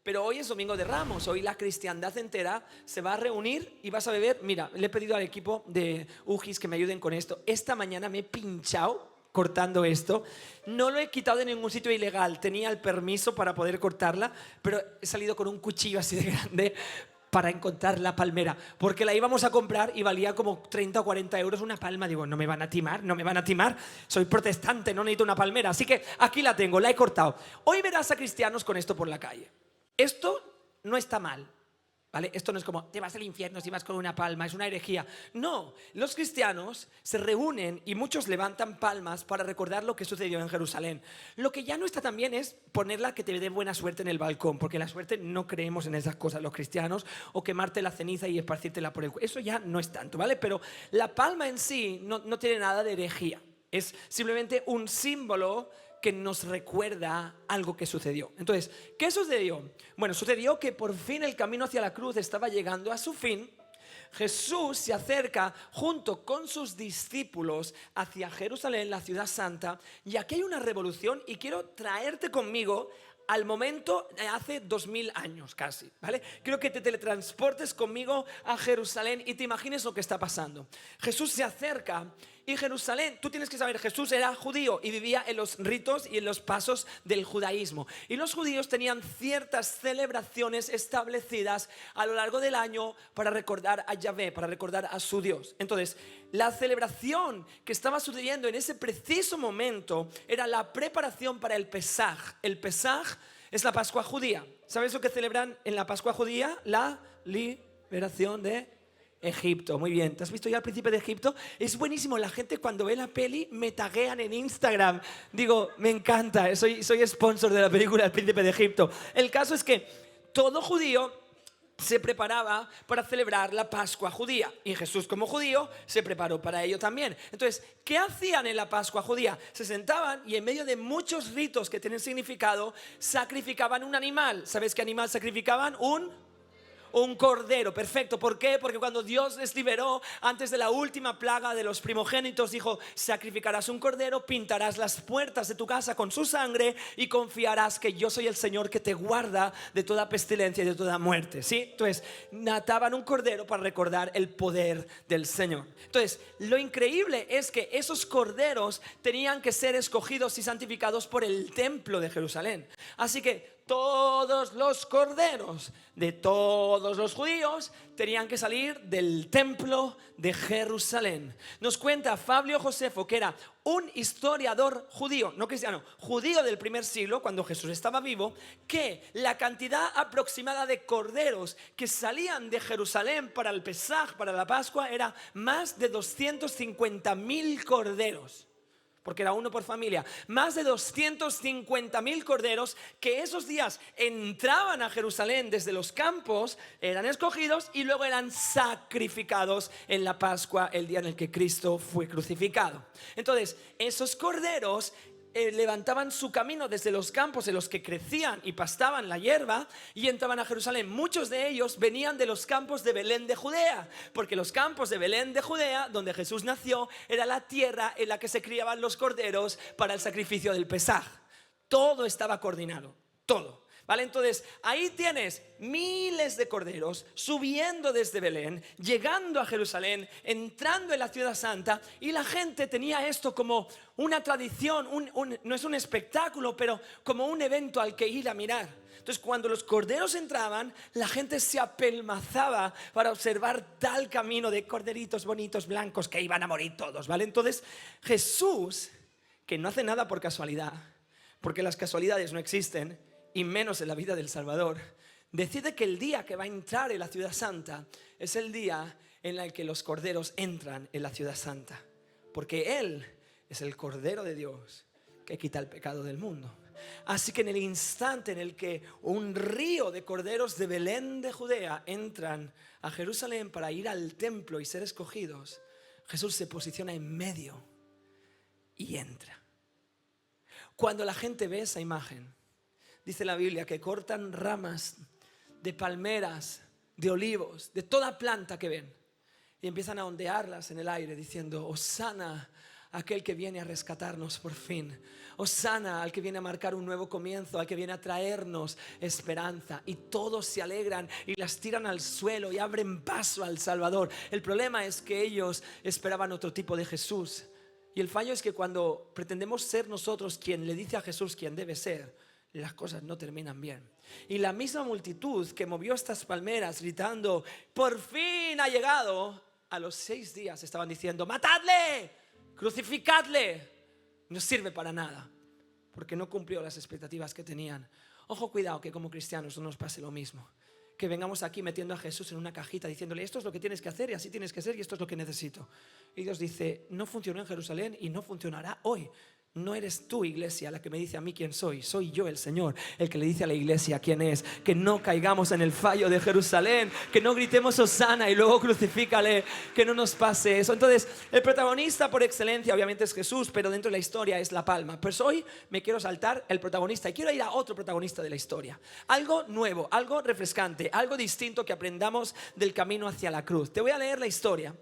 Pero hoy es Domingo de Ramos, hoy la cristiandad entera se va a reunir y vas a beber. Mira, le he pedido al equipo de UGIS que me ayuden con esto. Esta mañana me he pinchado cortando esto. No lo he quitado de ningún sitio ilegal, tenía el permiso para poder cortarla, pero he salido con un cuchillo así de grande para encontrar la palmera, porque la íbamos a comprar y valía como 30 o 40 euros una palma. Digo, no me van a timar, no me van a timar, soy protestante, no necesito una palmera, así que aquí la tengo, la he cortado. Hoy verás a cristianos con esto por la calle. Esto no está mal, ¿vale? Esto no es como, te vas al infierno si vas con una palma, es una herejía. No, los cristianos se reúnen y muchos levantan palmas para recordar lo que sucedió en Jerusalén. Lo que ya no está tan bien es ponerla que te dé buena suerte en el balcón, porque la suerte no creemos en esas cosas los cristianos, o quemarte la ceniza y esparcírtela por el cuello. Eso ya no es tanto, ¿vale? Pero la palma en sí no tiene nada de herejía, es simplemente un símbolo que nos recuerda algo que sucedió. Entonces, ¿qué sucedió? Bueno, sucedió que por fin el camino hacia la cruz estaba llegando a su fin. Jesús se acerca junto con sus discípulos hacia Jerusalén, la ciudad santa, y aquí hay una revolución y quiero traerte conmigo al momento de hace 2000 años casi, ¿vale? Quiero que te teletransportes conmigo a Jerusalén y te imagines lo que está pasando. Jesús se acerca y Jerusalén, tú tienes que saber, Jesús era judío y vivía en los ritos y en los pasos del judaísmo. Y los judíos tenían ciertas celebraciones establecidas a lo largo del año para recordar a Yahvé, para recordar a su Dios. Entonces, la celebración que estaba sucediendo en ese preciso momento era la preparación para el Pesaj. El Pesaj es la Pascua judía. ¿Sabes lo que celebran en la Pascua judía? La liberación de Egipto. Muy bien, ¿te has visto ya El Príncipe de Egipto? Es buenísimo, la gente cuando ve la peli me taguean en Instagram. Digo, me encanta, soy sponsor de la película El Príncipe de Egipto. El caso es que todo judío se preparaba para celebrar la Pascua judía y Jesús, como judío, se preparó para ello también. Entonces, ¿qué hacían en la Pascua judía? Se sentaban y en medio de muchos ritos que tienen significado, sacrificaban un animal. ¿Sabes qué animal sacrificaban? Un cordero, perfecto. ¿Por qué? Porque cuando Dios les liberó antes de la última plaga de los primogénitos, dijo, sacrificarás un cordero, pintarás las puertas de tu casa con su sangre y confiarás que yo soy el Señor que te guarda de toda pestilencia y de toda muerte, ¿sí? Entonces, mataban un cordero para recordar el poder del Señor. Entonces, lo increíble es que esos corderos tenían que ser escogidos y santificados por el templo de Jerusalén. Así que todos los corderos de todos los judíos tenían que salir del templo de Jerusalén. Nos cuenta Fabio Josefo, que era un historiador judío, no cristiano, judío del primer siglo, cuando Jesús estaba vivo, que la cantidad aproximada de corderos que salían de Jerusalén para el Pesaj, para la Pascua, era más de 250.000 corderos. Porque era uno por familia, más de 250.000 corderos que esos días entraban a Jerusalén desde los campos, eran escogidos y luego eran sacrificados en la Pascua, el día en el que Cristo fue crucificado. Entonces, esos corderos levantaban su camino desde los campos en los que crecían y pastaban la hierba y entraban a Jerusalén. Muchos de ellos venían de los campos de Belén de Judea, porque los campos de Belén de Judea, donde Jesús nació, era la tierra en la que se criaban los corderos para el sacrificio del Pesaj. Todo estaba coordinado, todo. ¿Vale? Entonces ahí tienes miles de corderos subiendo desde Belén, llegando a Jerusalén, entrando en la ciudad santa, y la gente tenía esto como una tradición, no es un espectáculo, pero como un evento al que ir a mirar. Entonces cuando los corderos entraban, la gente se apelmazaba para observar tal camino de corderitos bonitos blancos que iban a morir todos, ¿vale? Entonces Jesús, que no hace nada por casualidad, porque las casualidades no existen, y menos en la vida del Salvador, decide que el día que va a entrar en la ciudad santa es el día en el que los corderos entran en la ciudad santa, porque Él es el Cordero de Dios que quita el pecado del mundo. Así que en el instante en el que un río de corderos de Belén de Judea entran a Jerusalén para ir al templo y ser escogidos, Jesús se posiciona en medio y entra. Cuando la gente ve esa imagen, dice la Biblia que cortan ramas de palmeras, de olivos, de toda planta que ven, y empiezan a ondearlas en el aire diciendo: Hosana a aquel que viene a rescatarnos por fin. Hosana al que viene a marcar un nuevo comienzo, al que viene a traernos esperanza. Y todos se alegran y las tiran al suelo y abren paso al Salvador. El problema es que ellos esperaban otro tipo de Jesús. Y el fallo es que cuando pretendemos ser nosotros quien le dice a Jesús quién debe ser, las cosas no terminan bien. Y la misma multitud que movió estas palmeras gritando, por fin ha llegado, a los 6 días estaban diciendo, matadle, crucificadle. No sirve para nada, porque no cumplió las expectativas que tenían. Ojo, cuidado, que como cristianos no nos pase lo mismo. Que vengamos aquí metiendo a Jesús en una cajita diciéndole, esto es lo que tienes que hacer y así tienes que ser y esto es lo que necesito. Y Dios dice, no funcionó en Jerusalén y no funcionará hoy. No eres tú, iglesia, la que me dice a mí quién soy. Soy yo, el Señor, el que le dice a la iglesia quién es. Que no caigamos en el fallo de Jerusalén, que no gritemos Hosana y luego crucifícale, que no nos pase eso. Entonces, el protagonista por excelencia obviamente es Jesús, pero dentro de la historia es la palma. Pues hoy me quiero saltar el protagonista y quiero ir a otro protagonista de la historia. Algo nuevo, algo refrescante, algo distinto que aprendamos del camino hacia la cruz. Te voy a leer la historia.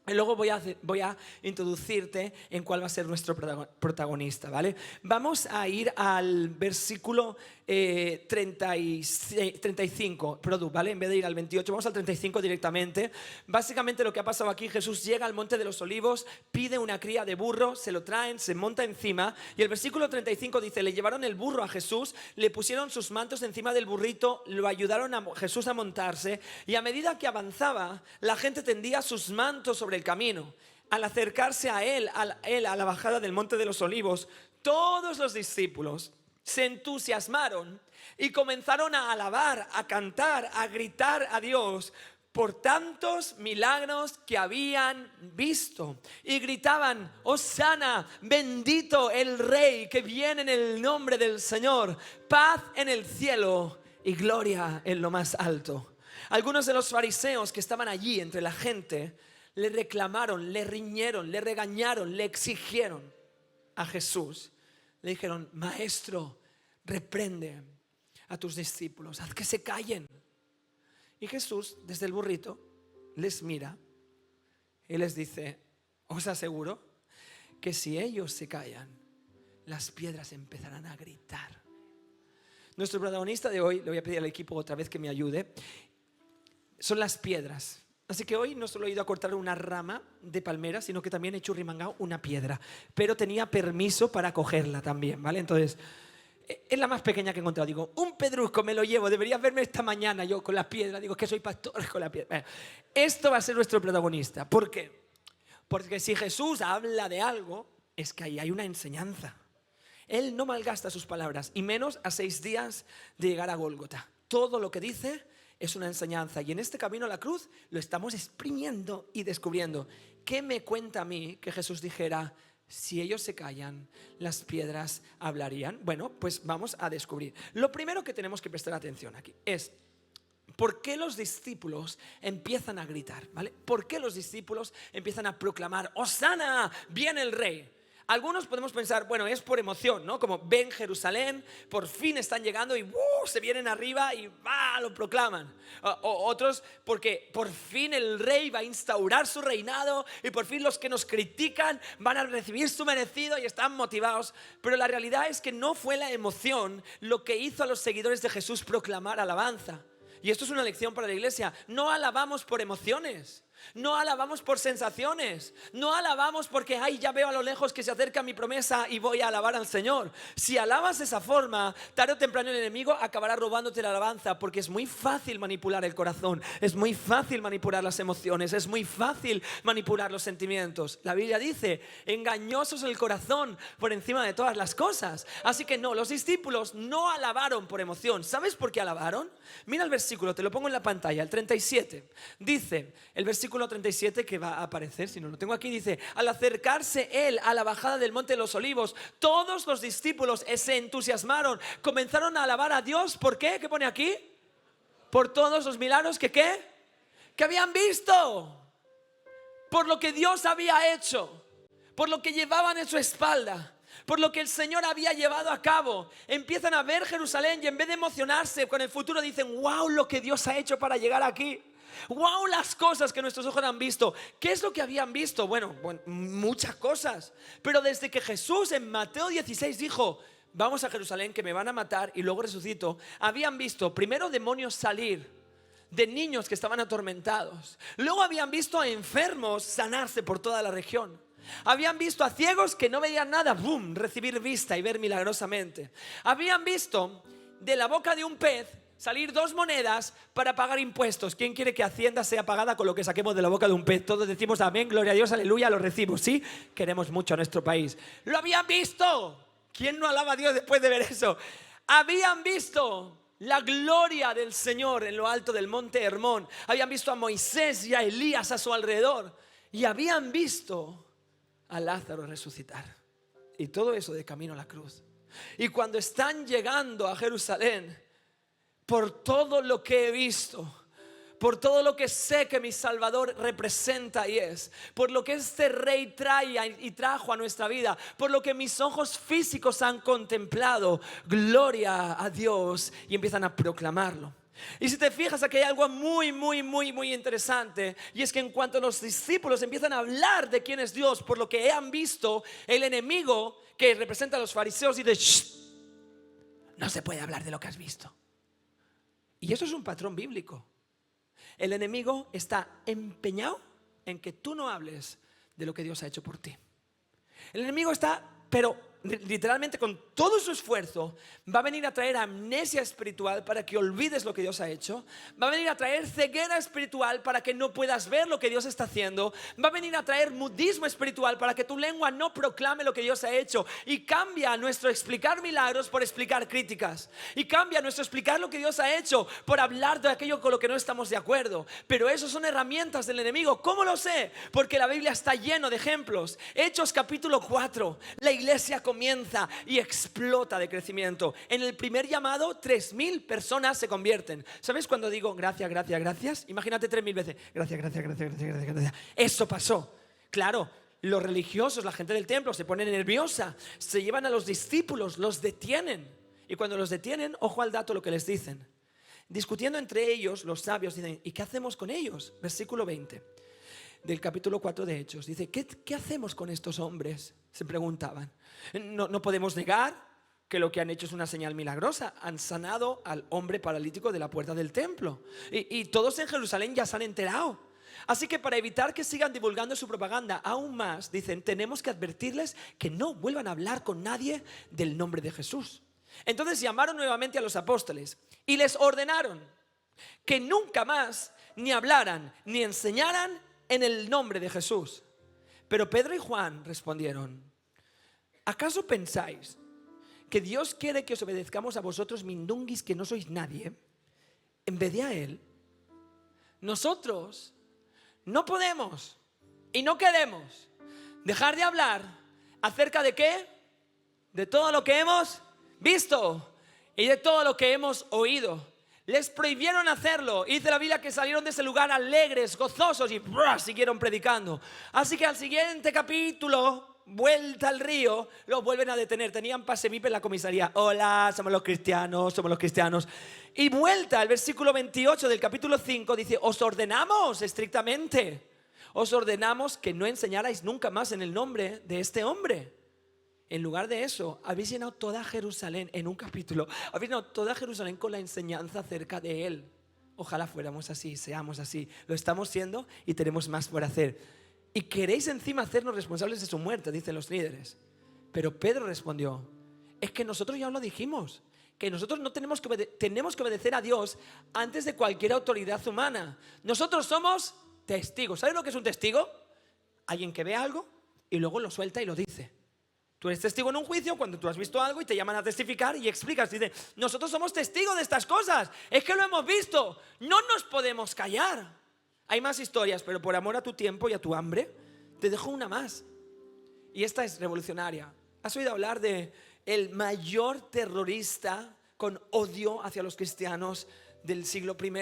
Y luego voy a introducirte en cuál va a ser nuestro protagonista, ¿vale? Vamos a ir al versículo 35, ¿vale? En vez de ir al 28, vamos al 35 directamente. Básicamente lo que ha pasado aquí, Jesús llega al Monte de los Olivos, pide una cría de burro, se lo traen, se monta encima. Y el versículo 35 dice, le llevaron el burro a Jesús, le pusieron sus mantos encima del burrito, lo ayudaron a Jesús a montarse. Y a medida que avanzaba, la gente tendía sus mantos sobre el camino. Al acercarse a él a la bajada del Monte de los Olivos, todos los discípulos se entusiasmaron y comenzaron a alabar, a cantar, a gritar a Dios por tantos milagros que habían visto. Y gritaban, Hosana, bendito el Rey que viene en el nombre del Señor, paz en el cielo y gloria en lo más alto. Algunos de los fariseos que estaban allí entre la gente le reclamaron, le riñeron, le regañaron, le exigieron a Jesús. Le dijeron, maestro, reprende a tus discípulos, haz que se callen. Y Jesús, desde el burrito, les mira y les dice, os aseguro que si ellos se callan, las piedras empezarán a gritar. Nuestro protagonista de hoy, le voy a pedir al equipo otra vez que me ayude, son las piedras. Así que hoy no solo he ido a cortar una rama de palmera, sino que también he churrimangado una piedra. Pero tenía permiso para cogerla también, ¿vale? Entonces, es la más pequeña que he encontrado. Digo, un pedrusco me lo llevo, deberías verme esta mañana yo con la piedra. Digo, que soy pastor con la piedra. Bueno, esto va a ser nuestro protagonista. ¿Por qué? Porque si Jesús habla de algo, es que ahí hay una enseñanza. Él no malgasta sus palabras, y menos a 6 días de llegar a Gólgota. Todo lo que dice es una enseñanza, y en este camino a la cruz lo estamos exprimiendo y descubriendo. ¿Qué me cuenta a mí que Jesús dijera, si ellos se callan, las piedras hablarían? Bueno, pues vamos a descubrir. Lo primero que tenemos que prestar atención aquí es ¿por qué los discípulos empiezan a gritar? ¿Vale? ¿Por qué los discípulos empiezan a proclamar, Hosana, viene el Rey? Algunos podemos pensar, bueno, es por emoción, ¿no? Como ven Jerusalén, por fin están llegando y se vienen arriba y lo proclaman. O otros porque por fin el Rey va a instaurar su reinado y por fin los que nos critican van a recibir su merecido y están motivados. Pero la realidad es que no fue la emoción lo que hizo a los seguidores de Jesús proclamar alabanza. Y esto es una lección para la iglesia. No alabamos por emociones. No alabamos por sensaciones. No alabamos porque ya veo a lo lejos que se acerca mi promesa y voy a alabar al Señor. Si alabas de esa forma, tarde o temprano el enemigo acabará robándote la alabanza, porque es muy fácil manipular el corazón, es muy fácil manipular las emociones, es muy fácil manipular los sentimientos. La Biblia dice, engañoso es el corazón por encima de todas las cosas. Así que no, los discípulos no alabaron por emoción. ¿Sabes por qué alabaron? Mira el versículo, te lo pongo en la pantalla, el 37. Dice, el versículo 37 que va a aparecer, si no lo tengo aquí, dice, al acercarse él a la bajada del Monte de los Olivos, todos los discípulos se entusiasmaron, comenzaron a alabar a Dios. ¿Por qué? ¿Qué pone aquí? Por todos los milagros que habían visto, por lo que Dios había hecho, por lo que llevaban en su espalda, por lo que el Señor había llevado a cabo. Empiezan a ver Jerusalén y en vez de emocionarse con el futuro dicen, wow, lo que Dios ha hecho para llegar aquí. ¡Wow! Las cosas que nuestros ojos han visto. ¿Qué es lo que habían visto? Bueno, muchas cosas. Pero desde que Jesús en Mateo 16 dijo: vamos a Jerusalén que me van a matar y luego resucito, habían visto primero demonios salir de niños que estaban atormentados. Luego habían visto a enfermos sanarse por toda la región. Habían visto a ciegos que no veían nada, ¡boom!, recibir vista y ver milagrosamente. Habían visto de la boca de un pez salir 2 monedas para pagar impuestos. ¿Quién quiere que Hacienda sea pagada con lo que saquemos de la boca de un pez? Todos decimos amén, gloria a Dios, aleluya, lo recibo. Sí, queremos mucho a nuestro país. ¡Lo habían visto! ¿Quién no alaba a Dios después de ver eso? Habían visto la gloria del Señor en lo alto del monte Hermón. Habían visto a Moisés y a Elías a su alrededor. Y habían visto a Lázaro resucitar. Y todo eso de camino a la cruz. Y cuando están llegando a Jerusalén, por todo lo que he visto, por todo lo que sé que mi Salvador representa y es, por lo que este Rey trae y trajo a nuestra vida, por lo que mis ojos físicos han contemplado, gloria a Dios, y empiezan a proclamarlo. Y si te fijas, aquí hay algo muy interesante, y es que en cuanto los discípulos empiezan a hablar de quién es Dios, por lo que han visto, el enemigo que representa a los fariseos dice: "Shh, no se puede hablar de lo que has visto". Y eso es un patrón bíblico. El enemigo está empeñado en que tú no hables de lo que Dios ha hecho por ti. El enemigo está, pero literalmente con todo su esfuerzo, va a venir a traer amnesia espiritual para que olvides lo que Dios ha hecho. Va a venir a traer ceguera espiritual para que no puedas ver lo que Dios está haciendo. Va a venir a traer mudismo espiritual para que tu lengua no proclame lo que Dios ha hecho. Y cambia nuestro explicar milagros por explicar críticas. Y cambia nuestro explicar lo que Dios ha hecho por hablar de aquello con lo que no estamos de acuerdo. Pero eso son herramientas del enemigo. ¿Cómo lo sé? Porque la Biblia está lleno de ejemplos. Hechos capítulo 4, la iglesia comienza y explota de crecimiento. En el primer llamado 3.000 personas se convierten. ¿Sabes cuando digo gracias, gracias, gracias? Imagínate 3.000 veces gracias, gracias, gracias, gracias, gracias, gracias. Eso pasó. Claro, los religiosos, la gente del templo se pone nerviosa, se llevan a los discípulos, los detienen. Y cuando los detienen, ojo al dato lo que les dicen. Discutiendo entre ellos, los sabios dicen: ¿y qué hacemos con ellos? Versículo 20 del capítulo 4 de Hechos. Dice: ¿qué hacemos con estos hombres? Se preguntaban. No podemos negar que lo que han hecho es una señal milagrosa. Han sanado al hombre paralítico de la puerta del templo. Y todos en Jerusalén ya se han enterado. Así que para evitar que sigan divulgando su propaganda aún más, dicen: tenemos que advertirles que no vuelvan a hablar con nadie del nombre de Jesús. Entonces llamaron nuevamente a los apóstoles y les ordenaron que nunca más ni hablaran ni enseñaran en el nombre de Jesús. Pero Pedro y Juan respondieron: ¿acaso pensáis que Dios quiere que os obedezcamos a vosotros, mindunguis, que no sois nadie, en vez de a Él? Nosotros no podemos y no queremos dejar de hablar acerca de ¿qué? De todo lo que hemos visto y de todo lo que hemos oído. Les prohibieron hacerlo. Y dice la Biblia que salieron de ese lugar alegres, gozosos, y siguieron predicando. Así que al siguiente capítulo, vuelta al río, los vuelven a detener. Tenían pase VIP en la comisaría. Hola, somos los cristianos, somos los cristianos. Y vuelta, el versículo 28 del capítulo 5 dice: os ordenamos estrictamente, os ordenamos que no enseñarais nunca más en el nombre de este hombre. En lugar de eso, habéis llenado toda Jerusalén en un capítulo. Habéis llenado toda Jerusalén con la enseñanza acerca de Él. Ojalá fuéramos así, seamos así. Lo estamos siendo y tenemos más por hacer. Y queréis encima hacernos responsables de su muerte, dicen los líderes. Pero Pedro respondió: es que nosotros ya os lo dijimos, que nosotros no tenemos que obedecer a Dios antes de cualquier autoridad humana. Nosotros somos testigos. ¿Sabes lo que es un testigo? Alguien que ve algo y luego lo suelta y lo dice. Tú eres testigo en un juicio cuando tú has visto algo y te llaman a testificar y explicas. Dice: nosotros somos testigos de estas cosas, es que lo hemos visto, no nos podemos callar. Hay más historias, pero por amor a tu tiempo y a tu hambre te dejo una más. Y esta es revolucionaria. ¿Has oído hablar de el mayor terrorista con odio hacia los cristianos del siglo I?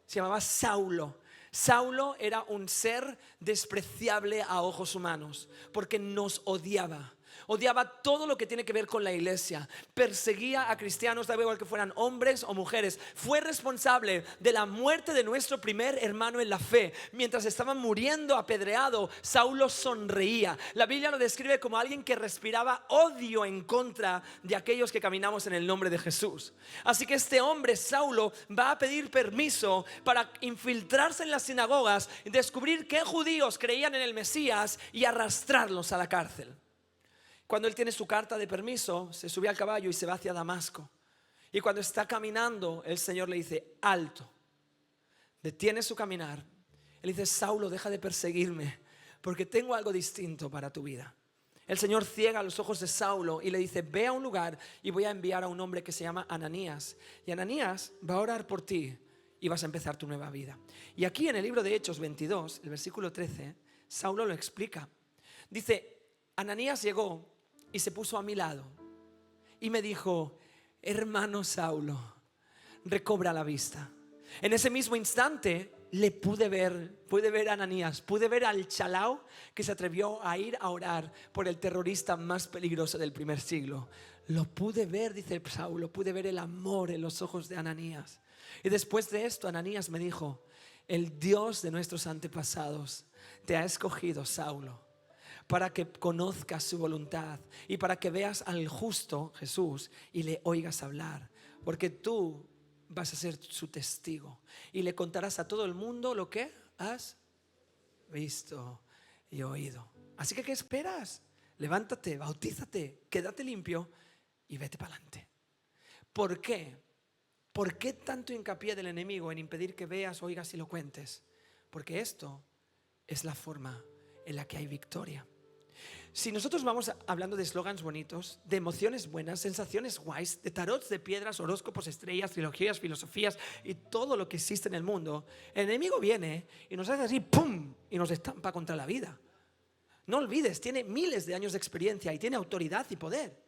Se llamaba Saulo. Saulo era un ser despreciable a ojos humanos porque nos odiaba. odiaba todo lo que tiene que ver con la iglesia, perseguía a cristianos, da igual que fueran hombres o mujeres. Fue responsable de la muerte de nuestro primer hermano en la fe. Mientras estaba muriendo apedreado, Saulo sonreía. La Biblia lo describe como alguien que respiraba odio en contra de aquellos que caminamos en el nombre de Jesús. Así que este hombre, Saulo, va a pedir permiso para infiltrarse en las sinagogas, descubrir qué judíos creían en el Mesías y arrastrarlos a la cárcel. Cuando él tiene su carta de permiso, se sube al caballo y se va hacia Damasco. Y cuando está caminando, el Señor le dice: alto. Detiene su caminar. Él dice: Saulo, deja de perseguirme, porque tengo algo distinto para tu vida. El Señor ciega los ojos de Saulo y le dice: ve a un lugar y voy a enviar a un hombre que se llama Ananías. Y Ananías va a orar por ti y vas a empezar tu nueva vida. Y aquí en el libro de Hechos 22, el versículo 13, Saulo lo explica. Dice: Ananías llegó y se puso a mi lado y me dijo: hermano Saulo, recobra la vista. En ese mismo instante le pude ver a Ananías, pude ver al chalao que se atrevió a ir a orar por el terrorista más peligroso del primer siglo. Lo pude ver, dice Saulo, pude ver el amor en los ojos de Ananías. Y después de esto, Ananías me dijo: el Dios de nuestros antepasados te ha escogido, Saulo, para que conozcas su voluntad y para que veas al justo Jesús y le oigas hablar, porque tú vas a ser su testigo y le contarás a todo el mundo lo que has visto y oído. Así que, ¿qué esperas? Levántate, bautízate, quédate limpio y vete para adelante. ¿Por qué? ¿Por qué tanto hincapié del enemigo en impedir que veas, oigas y lo cuentes? Porque esto es la forma en la que hay victoria. Si nosotros vamos hablando de eslogans bonitos, de emociones buenas, sensaciones guays, de tarots de piedras, horóscopos, estrellas, trilogías, filosofías y todo lo que existe en el mundo, el enemigo viene y nos hace así, ¡pum!, y nos estampa contra la vida. No olvides, tiene miles de años de experiencia y tiene autoridad y poder.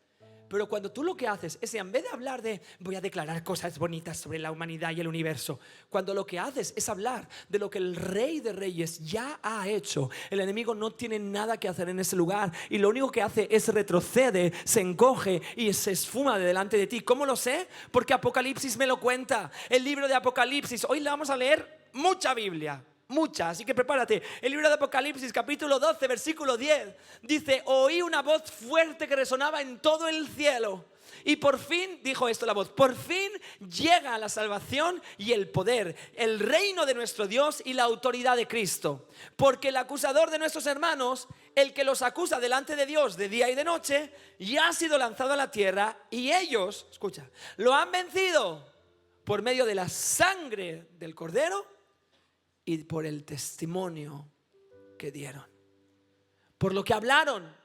Pero cuando tú lo que haces es, en vez de hablar de voy a declarar cosas bonitas sobre la humanidad y el universo, cuando lo que haces es hablar de lo que el Rey de Reyes ya ha hecho, el enemigo no tiene nada que hacer en ese lugar y lo único que hace es retrocede, se encoge y se esfuma de delante de ti. ¿Cómo lo sé? Porque Apocalipsis me lo cuenta. El libro de Apocalipsis, hoy le vamos a leer mucha Biblia. Mucha, así que prepárate. El libro de Apocalipsis, capítulo 12, versículo 10, dice: oí una voz fuerte que resonaba en todo el cielo. Y por fin, dijo esto la voz, por fin llega la salvación y el poder, el reino de nuestro Dios y la autoridad de Cristo. Porque el acusador de nuestros hermanos, el que los acusa delante de Dios de día y de noche, ya ha sido lanzado a la tierra y ellos, escucha, lo han vencido por medio de la sangre del Cordero y por el testimonio que dieron, por lo que hablaron.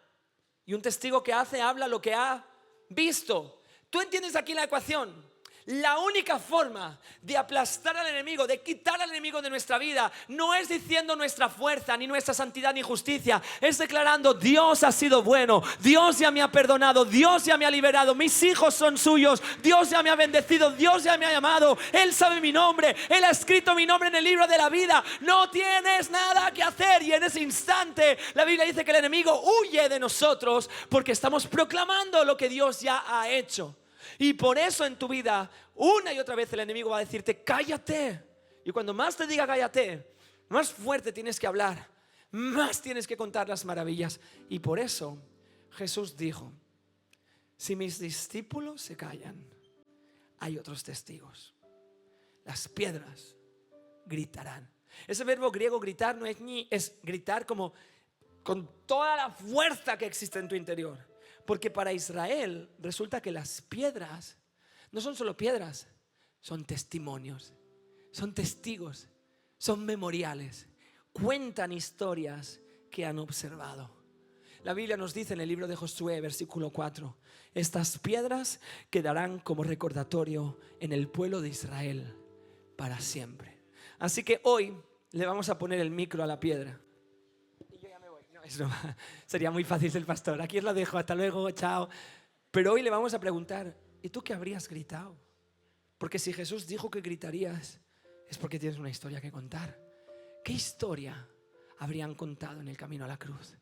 Y un testigo que habla lo que ha visto. ¿Tú entiendes aquí la ecuación? La única forma de aplastar al enemigo, de quitar al enemigo de nuestra vida, no es diciendo nuestra fuerza, ni nuestra santidad, ni justicia. Es declarando: Dios ha sido bueno, Dios ya me ha perdonado, Dios ya me ha liberado, mis hijos son suyos, Dios ya me ha bendecido, Dios ya me ha llamado, Él sabe mi nombre, Él ha escrito mi nombre en el libro de la vida. No tienes nada que hacer. Y en ese instante la Biblia dice que el enemigo huye de nosotros, porque estamos proclamando lo que Dios ya ha hecho. Y por eso en tu vida una y otra vez el enemigo va a decirte: cállate. Y cuando más te diga cállate, más fuerte tienes que hablar, más tienes que contar las maravillas. Y por eso Jesús dijo: si mis discípulos se callan, hay otros testigos. Las piedras gritarán. Ese verbo griego gritar no es ni, es gritar como con toda la fuerza que existe en tu interior. Porque para Israel resulta que las piedras no son solo piedras, son testimonios, son testigos, son memoriales, cuentan historias que han observado. La Biblia nos dice en el libro de Josué, versículo 4, estas piedras quedarán como recordatorio en el pueblo de Israel para siempre. Así que hoy le vamos a poner el micro a la piedra. Eso sería muy fácil ser pastor. Aquí os lo dejo, hasta luego, chao. Pero hoy le vamos a preguntar: ¿y tú qué habrías gritado? Porque si Jesús dijo que gritarías, es porque tienes una historia que contar. ¿Qué historia habrían contado en el camino a la cruz?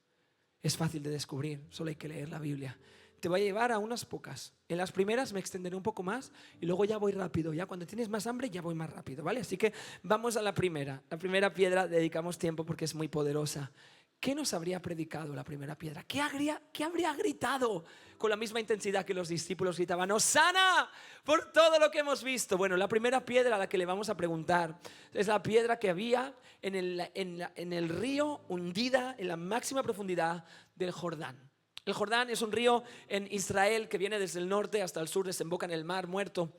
Es fácil de descubrir, solo hay que leer la Biblia. Te voy a llevar a unas pocas. En las primeras me extenderé un poco más y luego ya voy rápido. Ya cuando tienes más hambre ya voy más rápido, ¿vale? Así que vamos a la primera. La primera piedra dedicamos tiempo porque es muy poderosa. ¿Qué nos habría predicado la primera piedra? ¿Qué habría gritado con la misma intensidad que los discípulos gritaban ¡Hosana! Por todo lo que hemos visto. Bueno, la primera piedra a la que le vamos a preguntar es la piedra que había en el río, hundida en la máxima profundidad del Jordán. El Jordán es un río en Israel que viene desde el norte hasta el sur, desemboca en el Mar Muerto.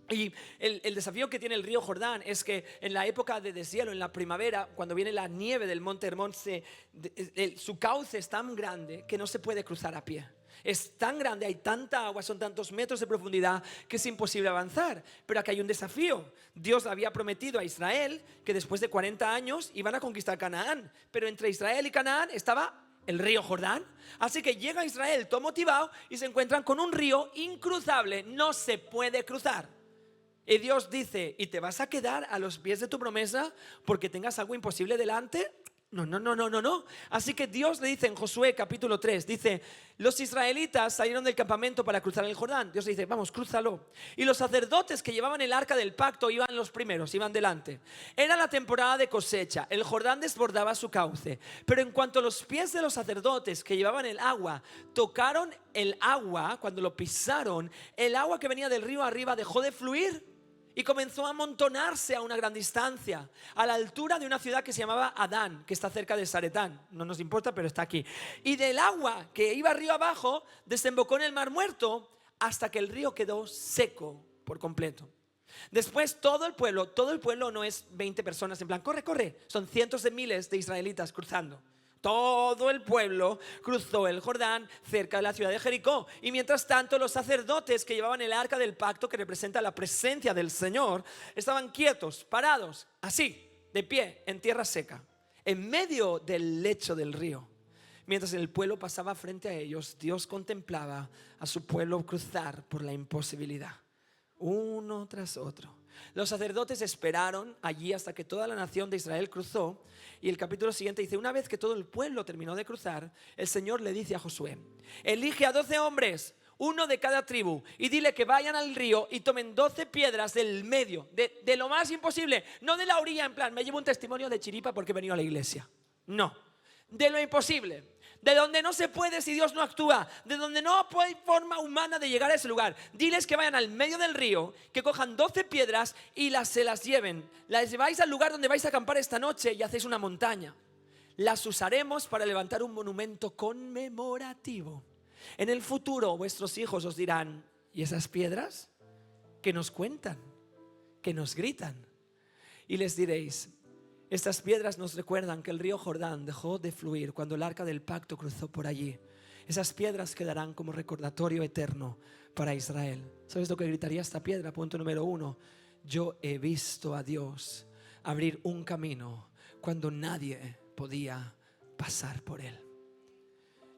Y el desafío que tiene el río Jordán es que en la época de deshielo, en la primavera, cuando viene la nieve del monte Hermón, su cauce es tan grande que no se puede cruzar a pie. Es tan grande, hay tanta agua, son tantos metros de profundidad que es imposible avanzar. Pero aquí hay un desafío. Dios había prometido a Israel que después de 40 años iban a conquistar Canaán. Pero entre Israel y Canaán estaba el río Jordán. Así que llega Israel todo motivado y se encuentran con un río incruzable, no se puede cruzar. Y Dios dice, ¿y te vas a quedar a los pies de tu promesa porque tengas algo imposible delante? No. Así que Dios le dice en Josué capítulo 3, dice, los israelitas salieron del campamento para cruzar el Jordán. Dios le dice, vamos, crúzalo. Y los sacerdotes que llevaban el arca del pacto iban los primeros, iban delante. Era la temporada de cosecha, el Jordán desbordaba su cauce. Pero en cuanto los pies de los sacerdotes que llevaban el agua tocaron el agua, cuando lo pisaron, el agua que venía del río arriba dejó de fluir. Y comenzó a amontonarse a una gran distancia, a la altura de una ciudad que se llamaba Adán, que está cerca de Saretán. No nos importa, pero está aquí. Y del agua que iba río abajo, desembocó en el Mar Muerto hasta que el río quedó seco por completo. Después todo el pueblo no es 20 personas en plan, corre, son cientos de miles de israelitas cruzando. Todo el pueblo cruzó el Jordán cerca de la ciudad de Jericó. Y mientras tanto los sacerdotes que llevaban el arca del pacto, que representa la presencia del Señor, estaban quietos, parados, así, de pie, en tierra seca, en medio del lecho del río. Mientras el pueblo pasaba frente a ellos, Dios contemplaba a su pueblo cruzar por la imposibilidad, uno tras otro. Los sacerdotes esperaron allí hasta que toda la nación de Israel cruzó. Y el capítulo siguiente dice, una vez que todo el pueblo terminó de cruzar, el Señor le dice a Josué, elige a 12 hombres, uno de cada tribu, y dile que vayan al río y tomen 12 piedras del medio, de lo más imposible, no de la orilla en plan, me llevo un testimonio de chiripa porque he venido a la iglesia. No, de lo imposible, de donde no se puede si Dios no actúa, de donde no hay forma humana de llegar a ese lugar. Diles que vayan al medio del río, que cojan 12 piedras y se las lleven. Las lleváis al lugar donde vais a acampar esta noche y hacéis una montaña. Las usaremos para levantar un monumento conmemorativo. En el futuro vuestros hijos os dirán, ¿y esas piedras? Que nos cuentan, que nos gritan. Y les diréis, estas piedras nos recuerdan que el río Jordán dejó de fluir cuando el arca del pacto cruzó por allí. Esas piedras quedarán como recordatorio eterno para Israel. ¿Sabes lo que gritaría esta piedra? Punto número 1. Yo he visto a Dios abrir un camino cuando nadie podía pasar por él.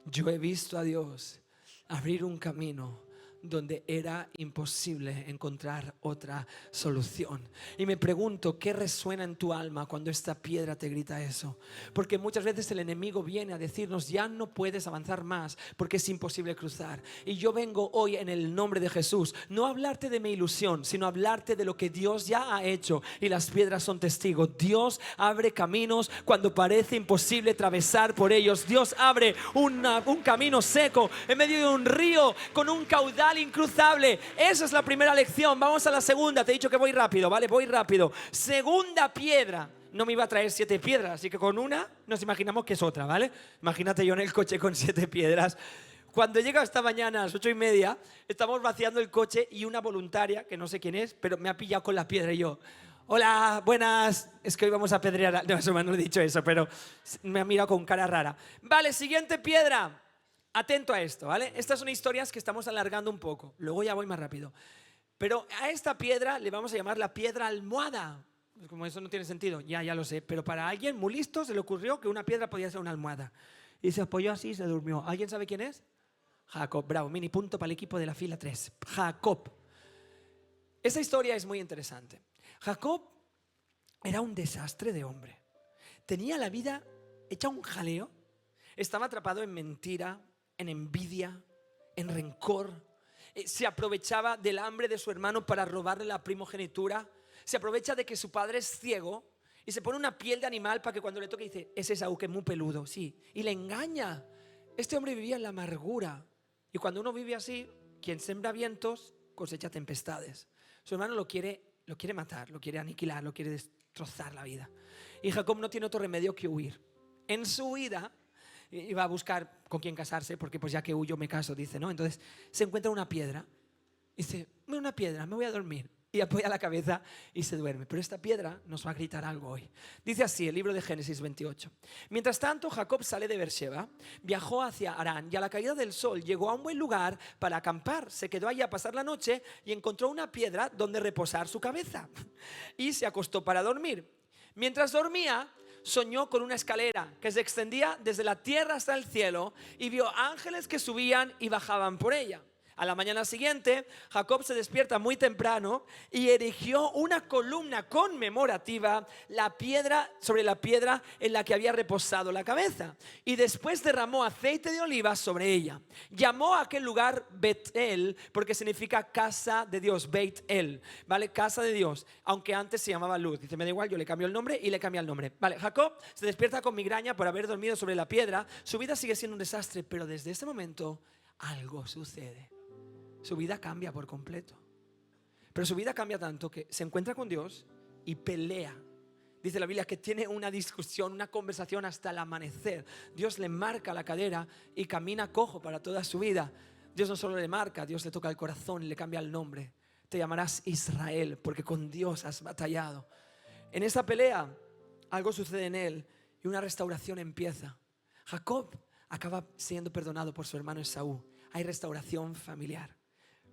Yo he visto a Dios abrir un camino donde era imposible encontrar otra solución. Y me pregunto, ¿qué resuena en tu alma cuando esta piedra te grita eso? Porque muchas veces el enemigo viene a decirnos, ya no puedes avanzar más porque es imposible cruzar. Y yo vengo hoy en el nombre de Jesús, no a hablarte de mi ilusión, sino a hablarte de lo que Dios ya ha hecho. Y las piedras son testigos. Dios abre caminos cuando parece imposible atravesar por ellos. Dios abre un camino seco en medio de un río con un caudal incruzable. Esa es la primera lección. Vamos a la segunda. Te he dicho que voy rápido, ¿vale? Voy rápido. Segunda piedra. No me iba a traer 7 piedras, así que con una nos imaginamos que es otra, ¿vale? Imagínate yo en el coche con 7 piedras. Cuando llega esta mañana a las 8:30, estamos vaciando el coche y una voluntaria, que no sé quién es, pero me ha pillado con la piedra y yo, hola, buenas, es que hoy vamos a apedrear. No, eso me han dicho eso, pero me ha mirado con cara rara. Vale, siguiente piedra. Atento a esto, ¿vale? Estas son historias que estamos alargando un poco. Luego ya voy más rápido. Pero a esta piedra le vamos a llamar la piedra almohada. Como eso no tiene sentido, ya lo sé. Pero para alguien muy listo se le ocurrió que una piedra podía ser una almohada. Y se apoyó así y se durmió. ¿Alguien sabe quién es? Jacob. Bravo, mini punto para el equipo de la fila 3. Jacob. Esa historia es muy interesante. Jacob era un desastre de hombre. Tenía la vida hecha un jaleo. Estaba atrapado en mentira, en envidia, en rencor. Se aprovechaba del hambre de su hermano para robarle la primogenitura. Se aprovecha de que su padre es ciego y se pone una piel de animal para que cuando le toque dice, ese Esaú que es muy peludo, sí. Y le engaña. Este hombre vivía en la amargura. Y cuando uno vive así, quien siembra vientos cosecha tempestades. Su hermano lo quiere matar, lo quiere aniquilar, lo quiere destrozar la vida. Y Jacob no tiene otro remedio que huir. En su huida iba a buscar con quién casarse, porque pues ya que huyo me caso, dice, ¿no? Entonces se encuentra una piedra. Dice, una piedra, me voy a dormir. Y apoya la cabeza y se duerme. Pero esta piedra nos va a gritar algo hoy. Dice así el libro de Génesis 28. Mientras tanto, Jacob sale de Beersheba, viajó hacia Harán y a la caída del sol llegó a un buen lugar para acampar. Se quedó allí a pasar la noche y encontró una piedra donde reposar su cabeza. Y se acostó para dormir. Mientras dormía, soñó con una escalera que se extendía desde la tierra hasta el cielo y vio ángeles que subían y bajaban por ella. A la mañana siguiente, Jacob se despierta muy temprano y erigió una columna conmemorativa sobre la piedra en la que había reposado la cabeza. Y después derramó aceite de oliva sobre ella. Llamó a aquel lugar Bet-El porque significa casa de Dios, Beit-El, ¿vale? Casa de Dios, aunque antes se llamaba Luz. Dice, me da igual, yo le cambio el nombre y le cambia el nombre. Vale, Jacob se despierta con migraña por haber dormido sobre la piedra. Su vida sigue siendo un desastre, pero desde ese momento algo sucede. Su vida cambia por completo. Pero su vida cambia tanto que se encuentra con Dios y pelea. Dice la Biblia que tiene una discusión, una conversación hasta el amanecer. Dios le marca la cadera y camina cojo para toda su vida. Dios no solo le marca, Dios le toca el corazón y le cambia el nombre. Te llamarás Israel porque con Dios has batallado. En esta pelea algo sucede en él y una restauración empieza. Jacob acaba siendo perdonado por su hermano Esaú. Hay restauración familiar.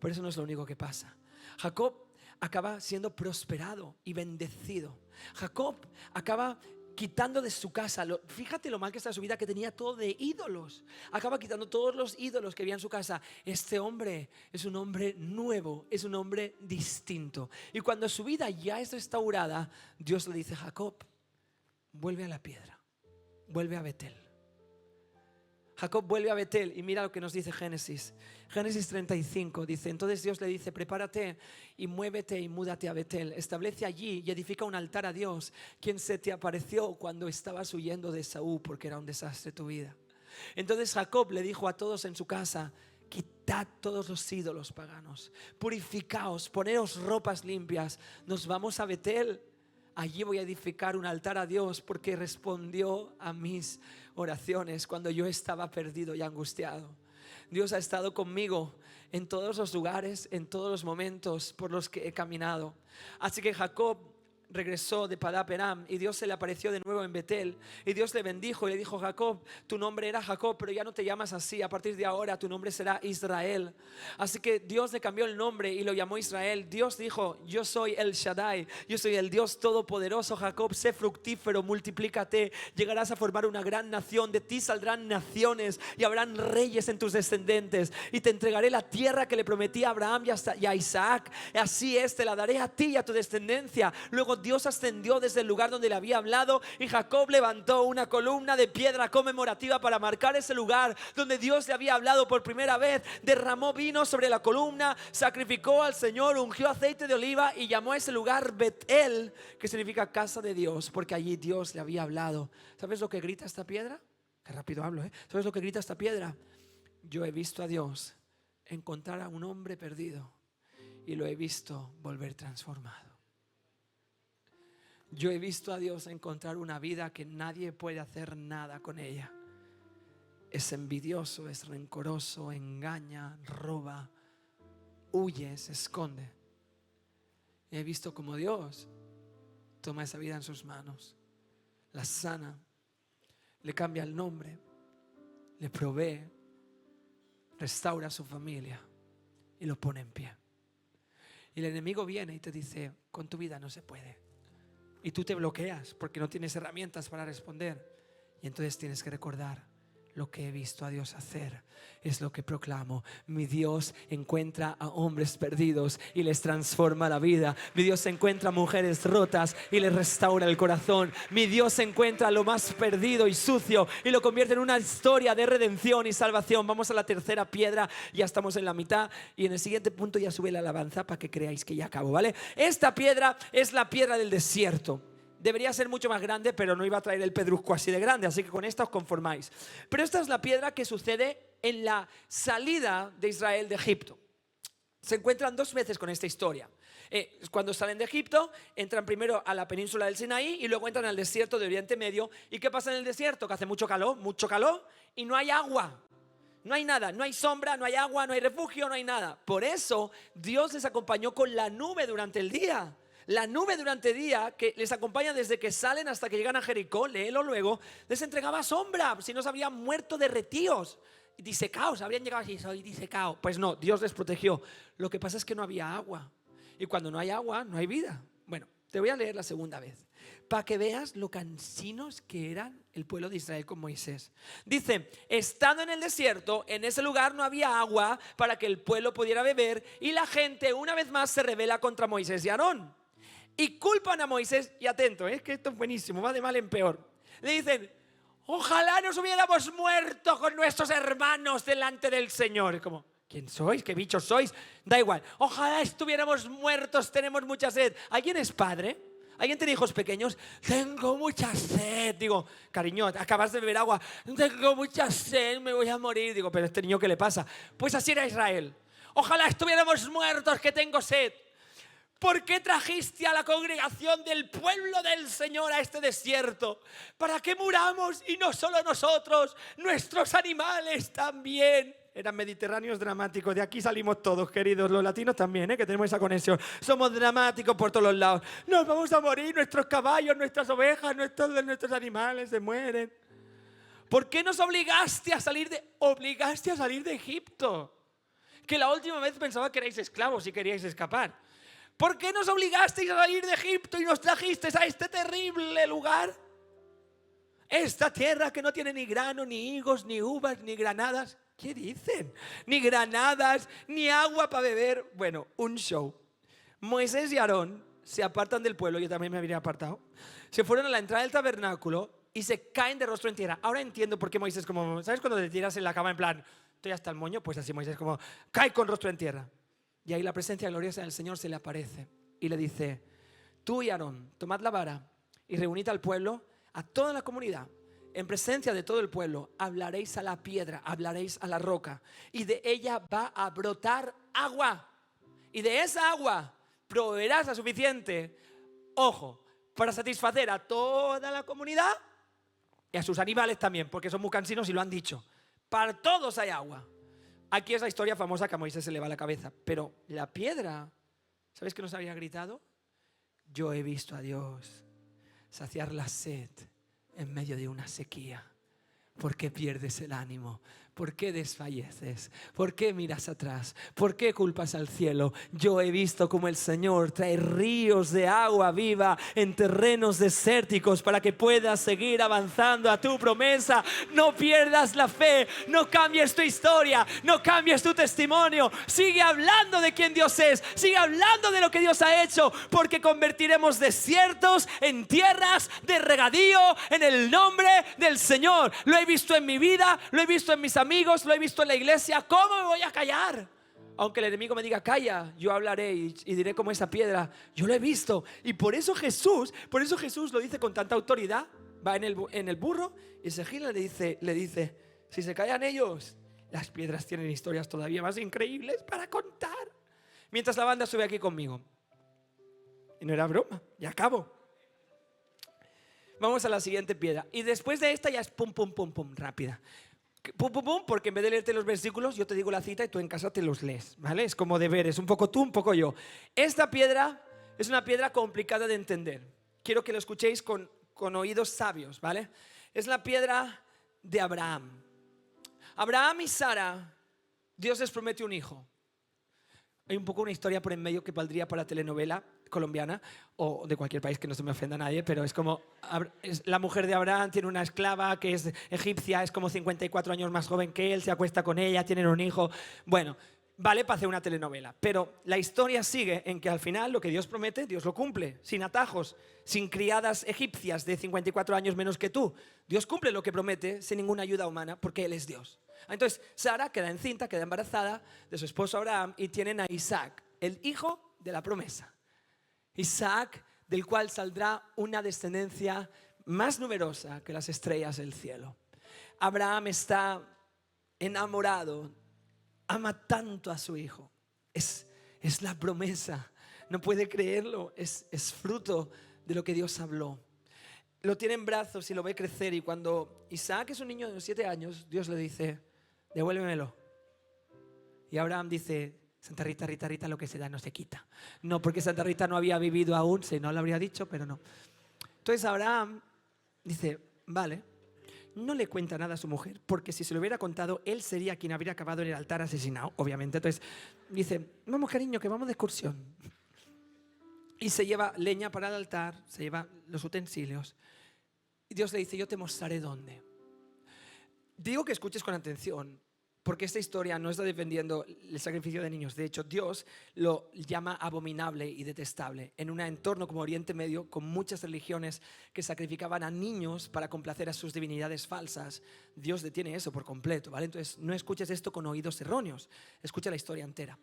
Pero eso no es lo único que pasa. Jacob acaba siendo prosperado y bendecido. Jacob acaba quitando de su casa, fíjate lo mal que está su vida, que tenía todo de ídolos. Acaba quitando todos los ídolos que había en su casa. Este hombre es un hombre nuevo, es un hombre distinto. Y cuando su vida ya es restaurada, Dios le dice, Jacob, vuelve a la piedra, vuelve a Betel. Jacob vuelve a Betel y mira lo que nos dice Génesis 35 dice, entonces Dios le dice, prepárate y muévete y múdate a Betel, establece allí y edifica un altar a Dios, quien se te apareció cuando estabas huyendo de Esaú, porque era un desastre tu vida. Entonces Jacob le dijo a todos en su casa, quitad todos los ídolos paganos, purificaos, poneos ropas limpias, nos vamos a Betel. Allí voy a edificar un altar a Dios porque respondió a mis oraciones cuando yo estaba perdido y angustiado. Dios ha estado conmigo en todos los lugares, en todos los momentos por los que he caminado. Así que Jacob regresó de Padán-Aram y Dios se le apareció de nuevo en Betel y Dios le bendijo y le dijo, Jacob, tu nombre era Jacob, pero ya no te llamas así, a partir de ahora tu nombre será Israel. Así que Dios le cambió el nombre y lo llamó Israel. Dios dijo, yo soy el Shaddai, yo soy el Dios todopoderoso. Jacob, sé fructífero, multiplícate, llegarás a formar una gran nación, de ti saldrán naciones y habrán reyes en tus descendientes y te entregaré la tierra que le prometí a Abraham y a Isaac. Así es, te la daré a ti y a tu descendencia. Luego Dios ascendió desde el lugar donde le había hablado y Jacob levantó una columna de piedra conmemorativa para marcar ese lugar donde Dios le había hablado por primera vez. Derramó vino sobre la columna, sacrificó al Señor, ungió aceite de oliva y llamó a ese lugar Bet-El, que significa casa de Dios, porque allí Dios le había hablado. ¿Sabes lo que grita esta piedra? Qué rápido hablo, ¿eh? ¿Sabes lo que grita esta piedra? Yo he visto a Dios encontrar a un hombre perdido y lo he visto volver transformado. Yo he visto a Dios encontrar una vida que nadie puede hacer nada con ella. Es envidioso, es rencoroso, engaña, roba, huye, se esconde. Y he visto como Dios toma esa vida en sus manos, la sana, le cambia el nombre, le provee, restaura a su familia y lo pone en pie. Y el enemigo viene y te dice, con tu vida no se puede. Y tú te bloqueas porque no tienes herramientas para responder. Y entonces tienes que recordar, lo que he visto a Dios hacer es lo que proclamo. Mi Dios encuentra a hombres perdidos y les transforma la vida. Mi Dios encuentra a mujeres rotas y les restaura el corazón. Mi Dios encuentra lo más perdido y sucio y lo convierte en una historia de redención y salvación. Vamos a la tercera piedra, ya estamos en la mitad y en el siguiente punto ya sube la alabanza para que creáis que ya acabo, ¿vale? Esta piedra es la piedra del desierto. Debería ser mucho más grande, pero no iba a traer el pedrusco así de grande, así que con esta os conformáis. Pero esta es la piedra que sucede en la salida de Israel de Egipto. Se encuentran dos veces con esta historia. Cuando salen de Egipto, entran primero a la península del Sinaí y luego entran al desierto de Oriente Medio. ¿Y qué pasa en el desierto? Que hace mucho calor y no hay agua. No hay nada, no hay sombra, no hay agua, no hay refugio, no hay nada. Por eso Dios les acompañó con la nube durante el día. La nube durante el día que les acompaña desde que salen hasta que llegan a Jericó, léelo luego, les entregaba sombra, si no se habrían muerto derretidos, disecados, habrían llegado así, soy disecado. Pues no, Dios les protegió. Lo que pasa es que no había agua. Y cuando no hay agua, no hay vida. Bueno, te voy a leer la segunda vez, para que veas lo cansinos que eran el pueblo de Israel con Moisés. Dice, estando en el desierto, en ese lugar no había agua para que el pueblo pudiera beber, y la gente una vez más se rebela contra Moisés y Aarón. Y culpan a Moisés, y atento, es que esto es buenísimo, va de mal en peor. Le dicen, ojalá nos hubiéramos muerto con nuestros hermanos delante del Señor. Como, ¿quién sois? ¿Qué bichos sois? Da igual, ojalá estuviéramos muertos, tenemos mucha sed. ¿Alguien es padre? ¿Alguien tiene hijos pequeños? Tengo mucha sed. Digo, cariño, acabas de beber agua. Tengo mucha sed, me voy a morir. Digo, pero ¿este niño qué le pasa? Pues así era Israel. Ojalá estuviéramos muertos, que tengo sed. ¿Por qué trajiste a la congregación del pueblo del Señor a este desierto? ¿Para que muramos? Y no solo nosotros, nuestros animales también. Eran mediterráneos dramáticos. De aquí salimos todos, queridos. Los latinos también, que tenemos esa conexión. Somos dramáticos por todos los lados. Nos vamos a morir, nuestros caballos, nuestras ovejas, nuestros animales se mueren. ¿Por qué nos obligaste a salir de Egipto? Que la última vez pensaba que erais esclavos y queríais escapar. ¿Por qué nos obligasteis a salir de Egipto y nos trajisteis a este terrible lugar? Esta tierra que no tiene ni grano, ni higos, ni uvas, ni granadas. ¿Qué dicen? Ni granadas, ni agua para beber. Bueno, un show. Moisés y Aarón se apartan del pueblo, yo también me habría apartado. Se fueron a la entrada del tabernáculo y se caen de rostro en tierra. Ahora entiendo por qué Moisés, como, ¿sabes cuando te tiras en la cama en plan, estoy hasta el moño? Pues así Moisés como, cae con rostro en tierra. Y ahí la presencia gloriosa del Señor se le aparece y le dice, tú y Aarón, tomad la vara y reunid al pueblo, a toda la comunidad, en presencia de todo el pueblo, hablaréis a la piedra, hablaréis a la roca, y de ella va a brotar agua, y de esa agua proveerás la suficiente, ojo, para satisfacer a toda la comunidad y a sus animales también, porque son muy cansinos y lo han dicho. Para todos hay agua. Aquí es la historia famosa que a Moisés se le va la cabeza. Pero la piedra, ¿sabéis qué nos había gritado? Yo he visto a Dios saciar la sed en medio de una sequía. ¿Por qué pierdes el ánimo? ¿Por qué desfalleces? ¿Por qué miras atrás? ¿Por qué culpas al cielo? Yo he visto como el Señor trae ríos de agua viva en terrenos desérticos para que puedas seguir avanzando a tu promesa. No pierdas la fe, no cambies tu historia, no cambies tu testimonio. Sigue hablando de quién Dios es, sigue hablando de lo que Dios ha hecho, porque convertiremos desiertos en tierras de regadío en el nombre del Señor. Lo he visto en mi vida, lo he visto en mis amigos, lo he visto en la iglesia. ¿Cómo me voy a callar? Aunque el enemigo me diga calla, yo hablaré y diré como esa piedra. Yo lo he visto. Y por eso Jesús lo dice con tanta autoridad. Va en el burro y se gira y le dice, si se callan ellos, las piedras tienen historias todavía más increíbles para contar. Mientras la banda sube aquí conmigo. Y no era broma, ya acabo. Vamos a la siguiente piedra. Y después de esta ya es pum, pum, pum, pum, rápida. Pum, pum, pum, porque en vez de leerte los versículos, yo te digo la cita y tú en casa te los lees, ¿vale? Es como deberes, un poco tú, un poco yo. Esta piedra es una piedra complicada de entender. Quiero que lo escuchéis con oídos sabios, ¿vale? Es la piedra de Abraham. Abraham y Sara, Dios les promete un hijo. Hay un poco una historia por en medio que valdría para telenovela. colombiana o de cualquier país, que no se me ofenda a nadie, pero es como la mujer de Abraham tiene una esclava que es egipcia, es como 54 años más joven que él, se acuesta con ella, tienen un hijo. Bueno, vale para hacer una telenovela, pero la historia sigue en que al final lo que Dios promete, Dios lo cumple, sin atajos, sin criadas egipcias de 54 años menos que tú. Dios cumple lo que promete sin ninguna ayuda humana porque Él es Dios. Entonces Sara queda encinta, queda embarazada de su esposo Abraham y tienen a Isaac, el hijo de la promesa. Isaac, del cual saldrá una descendencia más numerosa que las estrellas del cielo. Abraham está enamorado, ama tanto a su hijo. Es la promesa, no puede creerlo, es fruto de lo que Dios habló. Lo tiene en brazos y lo ve crecer, y cuando Isaac es un niño de 7 años, Dios le dice: devuélvemelo. Y Abraham dice: Santa Rita, Rita, Rita, lo que se da no se quita. No, porque Santa Rita no había vivido aún, si no lo habría dicho, pero no. Entonces Abraham dice: vale. No le cuenta nada a su mujer, porque si se lo hubiera contado, él sería quien habría acabado en el altar asesinado, obviamente. Entonces dice: vamos, cariño, que vamos de excursión. Y se lleva leña para el altar, se lleva los utensilios. Y Dios le dice: yo te mostraré dónde. Digo que escuches con atención, porque esta historia no está defendiendo el sacrificio de niños. De hecho, Dios lo llama abominable y detestable. En un entorno como Oriente Medio, con muchas religiones que sacrificaban a niños para complacer a sus divinidades falsas, Dios detiene eso por completo, ¿vale? Entonces, no escuches esto con oídos erróneos. Escucha la historia entera.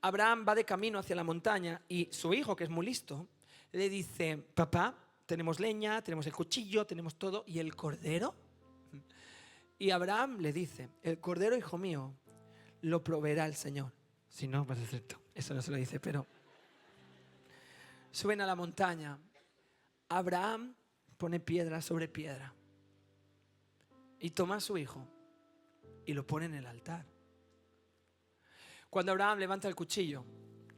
Abraham va de camino hacia la montaña y su hijo, que es muy listo, le dice: papá, tenemos leña, tenemos el cuchillo, tenemos todo, ¿y el cordero? Y Abraham le dice: el cordero, hijo mío, lo proveerá el Señor. Si no, pues es cierto. Eso no se lo dice, pero suben a la montaña. Abraham pone piedra sobre piedra y toma a su hijo y lo pone en el altar. Cuando Abraham levanta el cuchillo,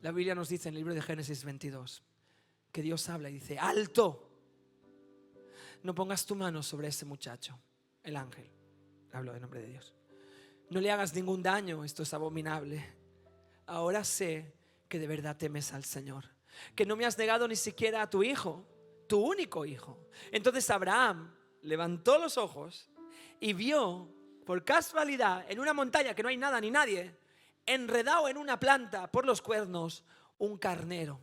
la Biblia nos dice en el libro de Génesis 22 que Dios habla y dice: alto, no pongas tu mano sobre ese muchacho. El ángel hablo en nombre de Dios. No le hagas ningún daño, esto es abominable. Ahora sé que de verdad temes al Señor, que no me has negado ni siquiera a tu hijo, tu único hijo. Entonces Abraham levantó los ojos y vio, por casualidad, en una montaña que no hay nada ni nadie, enredado en una planta por los cuernos, un carnero.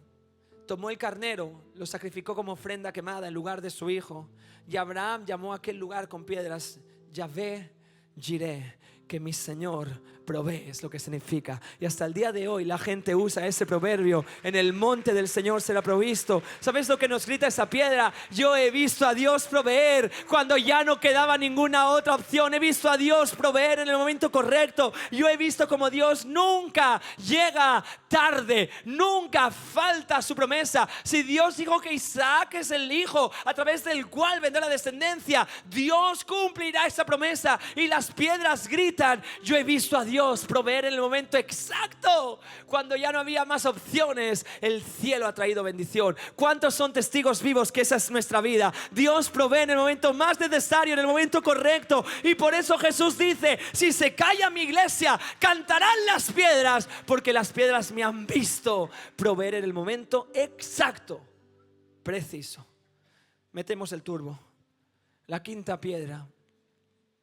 Tomó el carnero, lo sacrificó como ofrenda quemada en lugar de su hijo. Y Abraham llamó a aquel lugar con piedras Yahvé Jireh, que mi Señor provee, es lo que significa. Y hasta el día de hoy la gente usa ese proverbio: en el monte del Señor será provisto. ¿Sabes lo que nos grita esa piedra? Yo he visto a Dios proveer cuando ya no quedaba ninguna otra opción. He visto a Dios proveer en el momento correcto. Yo he visto como Dios nunca llega tarde, nunca falta su promesa. Si Dios dijo que Isaac es el hijo a través del cual vendrá la descendencia, Dios cumplirá esa promesa. Y las piedras gritan: yo he visto a Dios proveer en el momento exacto. Cuando ya no había más opciones, el cielo ha traído bendición. ¿Cuántos son testigos vivos que esa es nuestra vida? Dios provee en el momento más necesario, en el momento correcto. Y por eso Jesús dice: si se calla mi iglesia, cantarán las piedras, porque las piedras me han visto proveer en el momento exacto, preciso. Metemos el turbo. La quinta piedra,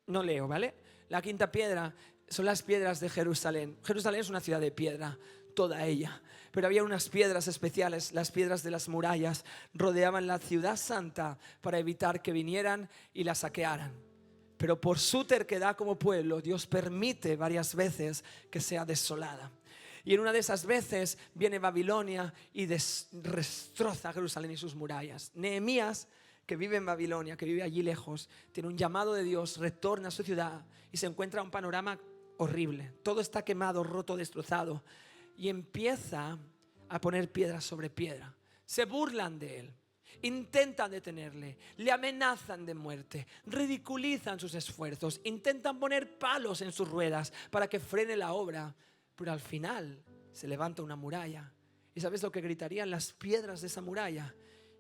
no leo, ¿vale? La quinta piedra son las piedras de Jerusalén. Jerusalén es una ciudad de piedra, toda ella. Pero había unas piedras especiales, las piedras de las murallas, rodeaban la ciudad santa para evitar que vinieran y la saquearan. Pero por su terquedad como pueblo, Dios permite varias veces que sea desolada. Y en una de esas veces viene Babilonia y destroza Jerusalén y sus murallas. Nehemías, que vive en Babilonia, que vive allí lejos, tiene un llamado de Dios, retorna a su ciudad y se encuentra un panorama horrible. Todo está quemado, roto, destrozado, y empieza a poner piedra sobre piedra. Se burlan de él, intentan detenerle, le amenazan de muerte, ridiculizan sus esfuerzos, intentan poner palos en sus ruedas para que frene la obra, pero al final se levanta una muralla. ¿Y sabes lo que gritarían las piedras de esa muralla?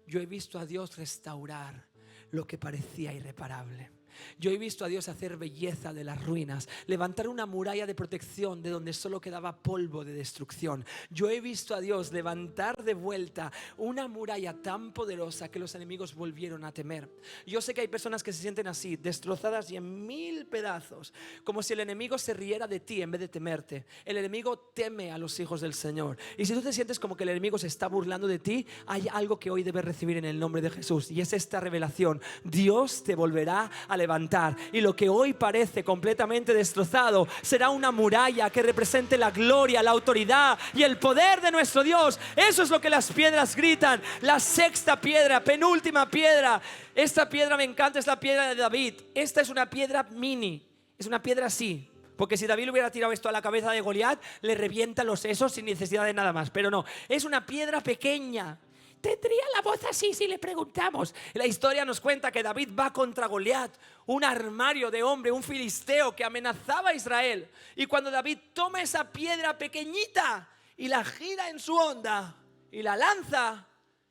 Yo he visto a Dios restaurar lo que parecía irreparable. Yo he visto a Dios hacer belleza de las ruinas, levantar una muralla de protección de donde solo quedaba polvo de destrucción. Yo he visto a Dios levantar de vuelta una muralla tan poderosa que los enemigos volvieron a temer. Yo sé que hay personas que se sienten así, destrozadas y en 1000 pedazos, como si el enemigo se riera de ti en vez de temerte. El enemigo teme a los hijos del Señor. Y si tú te sientes como que el enemigo se está burlando de ti, hay algo que hoy debes recibir en el nombre de Jesús, y es esta revelación: Dios te volverá a levantar, y lo que hoy parece completamente destrozado será una muralla que represente la gloria, la autoridad y el poder de nuestro Dios. Eso es lo que las piedras gritan. La sexta piedra, penúltima piedra. Esta piedra me encanta, es la piedra de David. Esta es una piedra mini, es una piedra así, porque si David le hubiera tirado esto a la cabeza de Goliat, le revienta los sesos sin necesidad de nada más. Pero no, es una piedra pequeña. Tendría la voz así si le preguntamos. La historia nos cuenta que David va contra Goliat, un armario de hombre, un filisteo que amenazaba a Israel. Y cuando David toma esa piedra pequeñita y la gira en su onda y la lanza,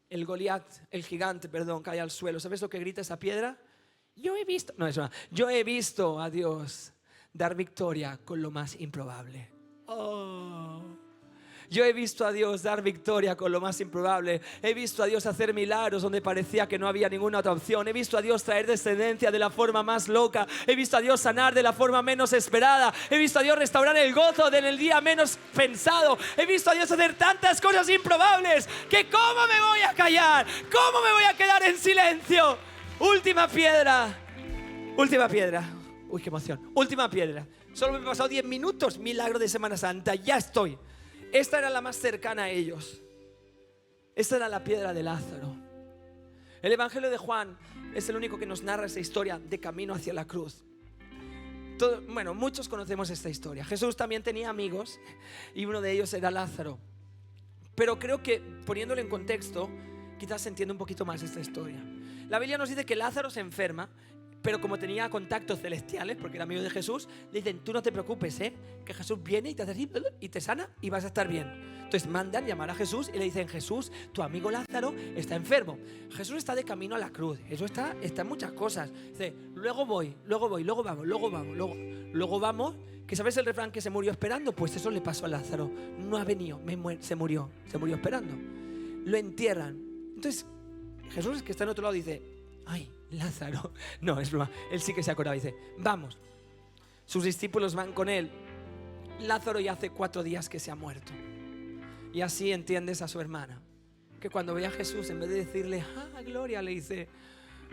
el gigante, cae al suelo. ¿Sabes lo que grita esa piedra? Yo he visto a Dios dar victoria con lo más improbable. Yo he visto a Dios dar victoria con lo más improbable. He visto a Dios hacer milagros donde parecía que no había ninguna otra opción. He visto a Dios traer descendencia de la forma más loca. He visto a Dios sanar de la forma menos esperada. He visto a Dios restaurar el gozo en el día menos pensado. He visto a Dios hacer tantas cosas improbables que ¿cómo me voy a callar? ¿Cómo me voy a quedar en silencio? Última piedra. Uy, qué emoción. Última piedra. Solo me he pasado 10 minutos. Milagro de Semana Santa. Ya estoy. Esta era la más cercana a ellos. Esta era la piedra de Lázaro. El Evangelio de Juan es el único que nos narra esa historia de camino hacia la cruz. Muchos conocemos esta historia. Jesús también tenía amigos y uno de ellos era Lázaro. Pero creo que poniéndolo en contexto, quizás se entiende un poquito más esta historia. La Biblia nos dice que Lázaro se enferma, pero como tenía contactos celestiales, porque era amigo de Jesús, le dicen: tú no te preocupes, que Jesús viene y te hace así y te sana y vas a estar bien. Entonces mandan llamar a Jesús y le dicen: Jesús, tu amigo Lázaro está enfermo. Jesús está de camino a la cruz. Eso está en muchas cosas. Dice: luego vamos. ¿Que sabes el refrán que se murió esperando? Pues eso le pasó a Lázaro. No ha venido, se murió esperando. Lo entierran. Entonces Jesús, que está en otro lado, dice: ay, Lázaro. No, es broma. Él sí que se acordaba. Dice: vamos. Sus discípulos van con él. Lázaro ya hace 4 días que se ha muerto. Y así entiendes a su hermana, que cuando ve a Jesús, en vez de decirle: gloria, le dice: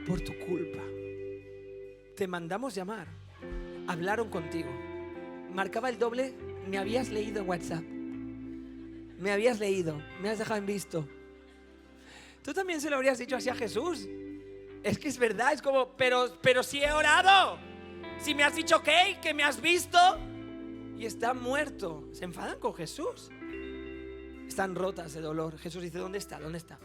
por tu culpa te mandamos llamar. Hablaron contigo. Marcaba el doble. Me habías leído en WhatsApp. Me habías leído. Me has dejado en visto. Tú también se lo habrías dicho así a Jesús. Es que es verdad, es como, pero si he orado, si me has dicho que me has visto, y está muerto. Se enfadan con Jesús. Están rotas de dolor. Jesús dice: ¿dónde está?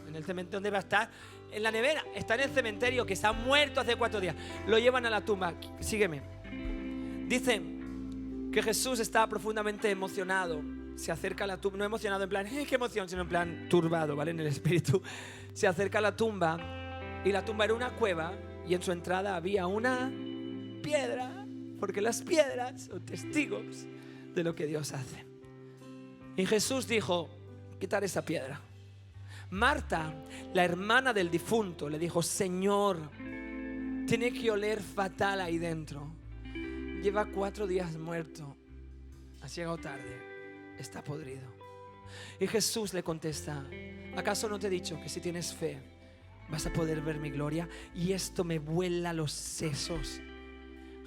En el cementerio. ¿Dónde va a estar? En la nevera. Está en el cementerio, que está muerto hace 4 días. Lo llevan a la tumba. Sígueme. Dicen que Jesús está profundamente emocionado. Se acerca a la tumba, no emocionado en plan qué emoción, sino en plan turbado, ¿vale? En el espíritu. Se acerca a la tumba. Y la tumba era una cueva, y en su entrada había una piedra, porque las piedras son testigos de lo que Dios hace. Y Jesús dijo: quitar esa piedra. Marta, la hermana del difunto, le dijo: Señor, tiene que oler fatal ahí dentro. Lleva 4 días muerto. Has llegado tarde. Está podrido. Y Jesús le contesta: ¿acaso no te he dicho que si tienes fe vas a poder ver mi gloria? Y esto me vuela los sesos.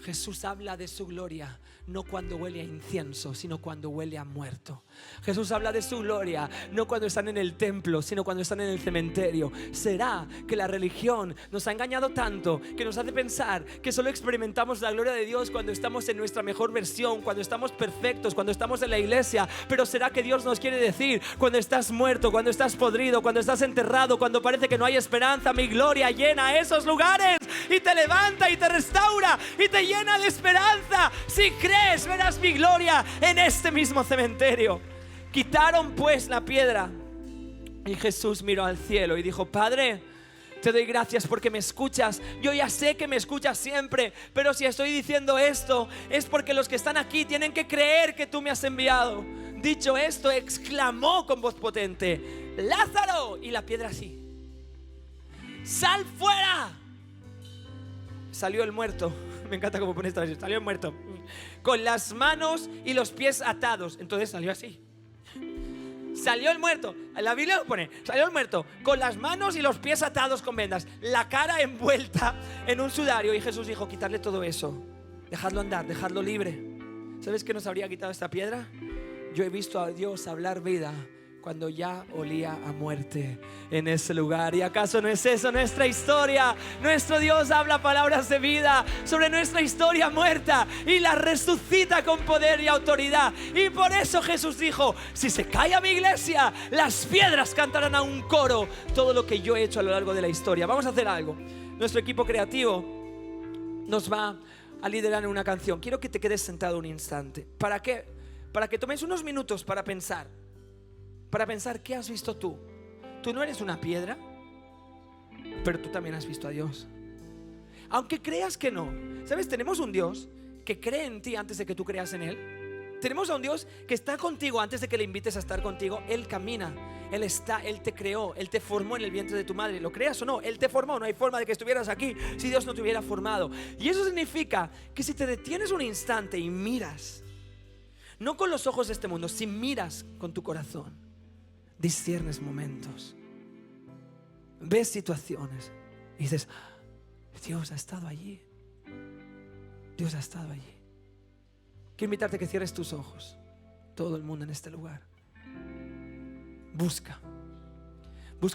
Jesús habla de su gloria no cuando huele a incienso, sino cuando huele a muerto. Jesús habla de su gloria no cuando están en el templo, sino cuando están en el cementerio. ¿Será que la religión nos ha engañado tanto que nos hace pensar que solo experimentamos la gloria de Dios cuando estamos en nuestra mejor versión, cuando estamos perfectos, cuando estamos en la iglesia? Pero ¿será que Dios nos quiere decir: cuando estás muerto, cuando estás podrido, cuando estás enterrado, cuando parece que no hay esperanza, mi gloria llena esos lugares y te levanta y te restaura y te llena de esperanza? Si crees, verás mi gloria en este mismo cementerio. Quitaron pues la piedra y Jesús miró al cielo y dijo: Padre, Te doy gracias porque me escuchas. Yo ya sé que me escuchas siempre, pero si estoy diciendo esto es porque los que están aquí tienen que creer que tú me has enviado. Dicho esto, exclamó con voz potente: Lázaro. Y la piedra así: ¡sal fuera! Salió el muerto. Me encanta cómo pone esta versión. Salió el muerto con las manos y los pies atados. Entonces salió así. Salió el muerto. La Biblia lo pone: salió el muerto con las manos y los pies atados con vendas, la cara envuelta en un sudario. Y Jesús dijo: quitarle todo eso, dejadlo andar, dejadlo libre. ¿Sabes qué nos habría quitado esta piedra? Yo he visto a Dios hablar vida cuando ya olía a muerte en ese lugar. ¿Y acaso no es eso nuestra historia? Nuestro Dios habla palabras de vida sobre nuestra historia muerta y la resucita con poder y autoridad. Y por eso Jesús dijo: si se cae a mi iglesia, las piedras cantarán a un coro todo lo que yo he hecho a lo largo de la historia. Vamos a hacer algo. Nuestro equipo creativo nos va a liderar en una canción. Quiero que te quedes sentado un instante. ¿Para qué? Para que tomes unos minutos para pensar. Para pensar, ¿qué has visto tú? Tú no eres una piedra, pero tú también has visto a Dios. Aunque creas que no. ¿Sabes? Tenemos un Dios que cree en ti antes de que tú creas en Él. Tenemos a un Dios que está contigo antes de que le invites a estar contigo. Él camina, Él está, Él te creó, Él te formó en el vientre de tu madre. ¿Lo creas o no? Él te formó. No hay forma de que estuvieras aquí si Dios no te hubiera formado. Y eso significa que si te detienes un instante y miras, no con los ojos de este mundo, si miras con tu corazón, disciernes momentos, ves situaciones y dices: Dios ha estado allí. Dios ha estado allí. Quiero invitarte a que cierres tus ojos. Todo el mundo en este lugar. Busca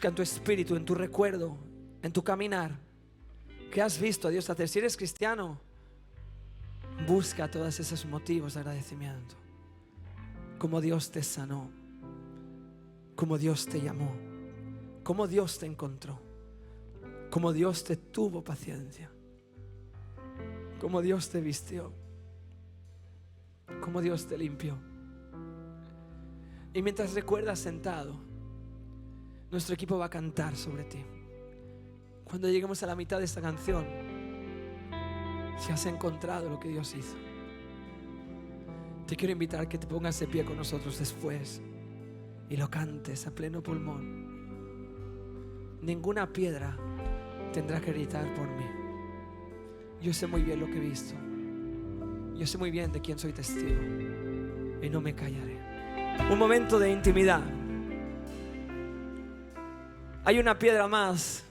en tu espíritu, en tu recuerdo, en tu caminar, ¿qué has visto a Dios hacer? Si eres cristiano, busca todos esos motivos de agradecimiento. Cómo Dios te sanó, cómo Dios te llamó, cómo Dios te encontró, cómo Dios te tuvo paciencia, cómo Dios te vistió, cómo Dios te limpió. Y mientras recuerdas sentado, nuestro equipo va a cantar sobre ti. Cuando lleguemos a la mitad de esta canción, si has encontrado lo que Dios hizo, te quiero invitar a que te pongas de pie con nosotros después y lo cantes a pleno pulmón. Ninguna piedra tendrá que gritar por mí. Yo sé muy bien lo que he visto. Yo sé muy bien de quién soy testigo y no me callaré. Un momento de intimidad. Hay una piedra más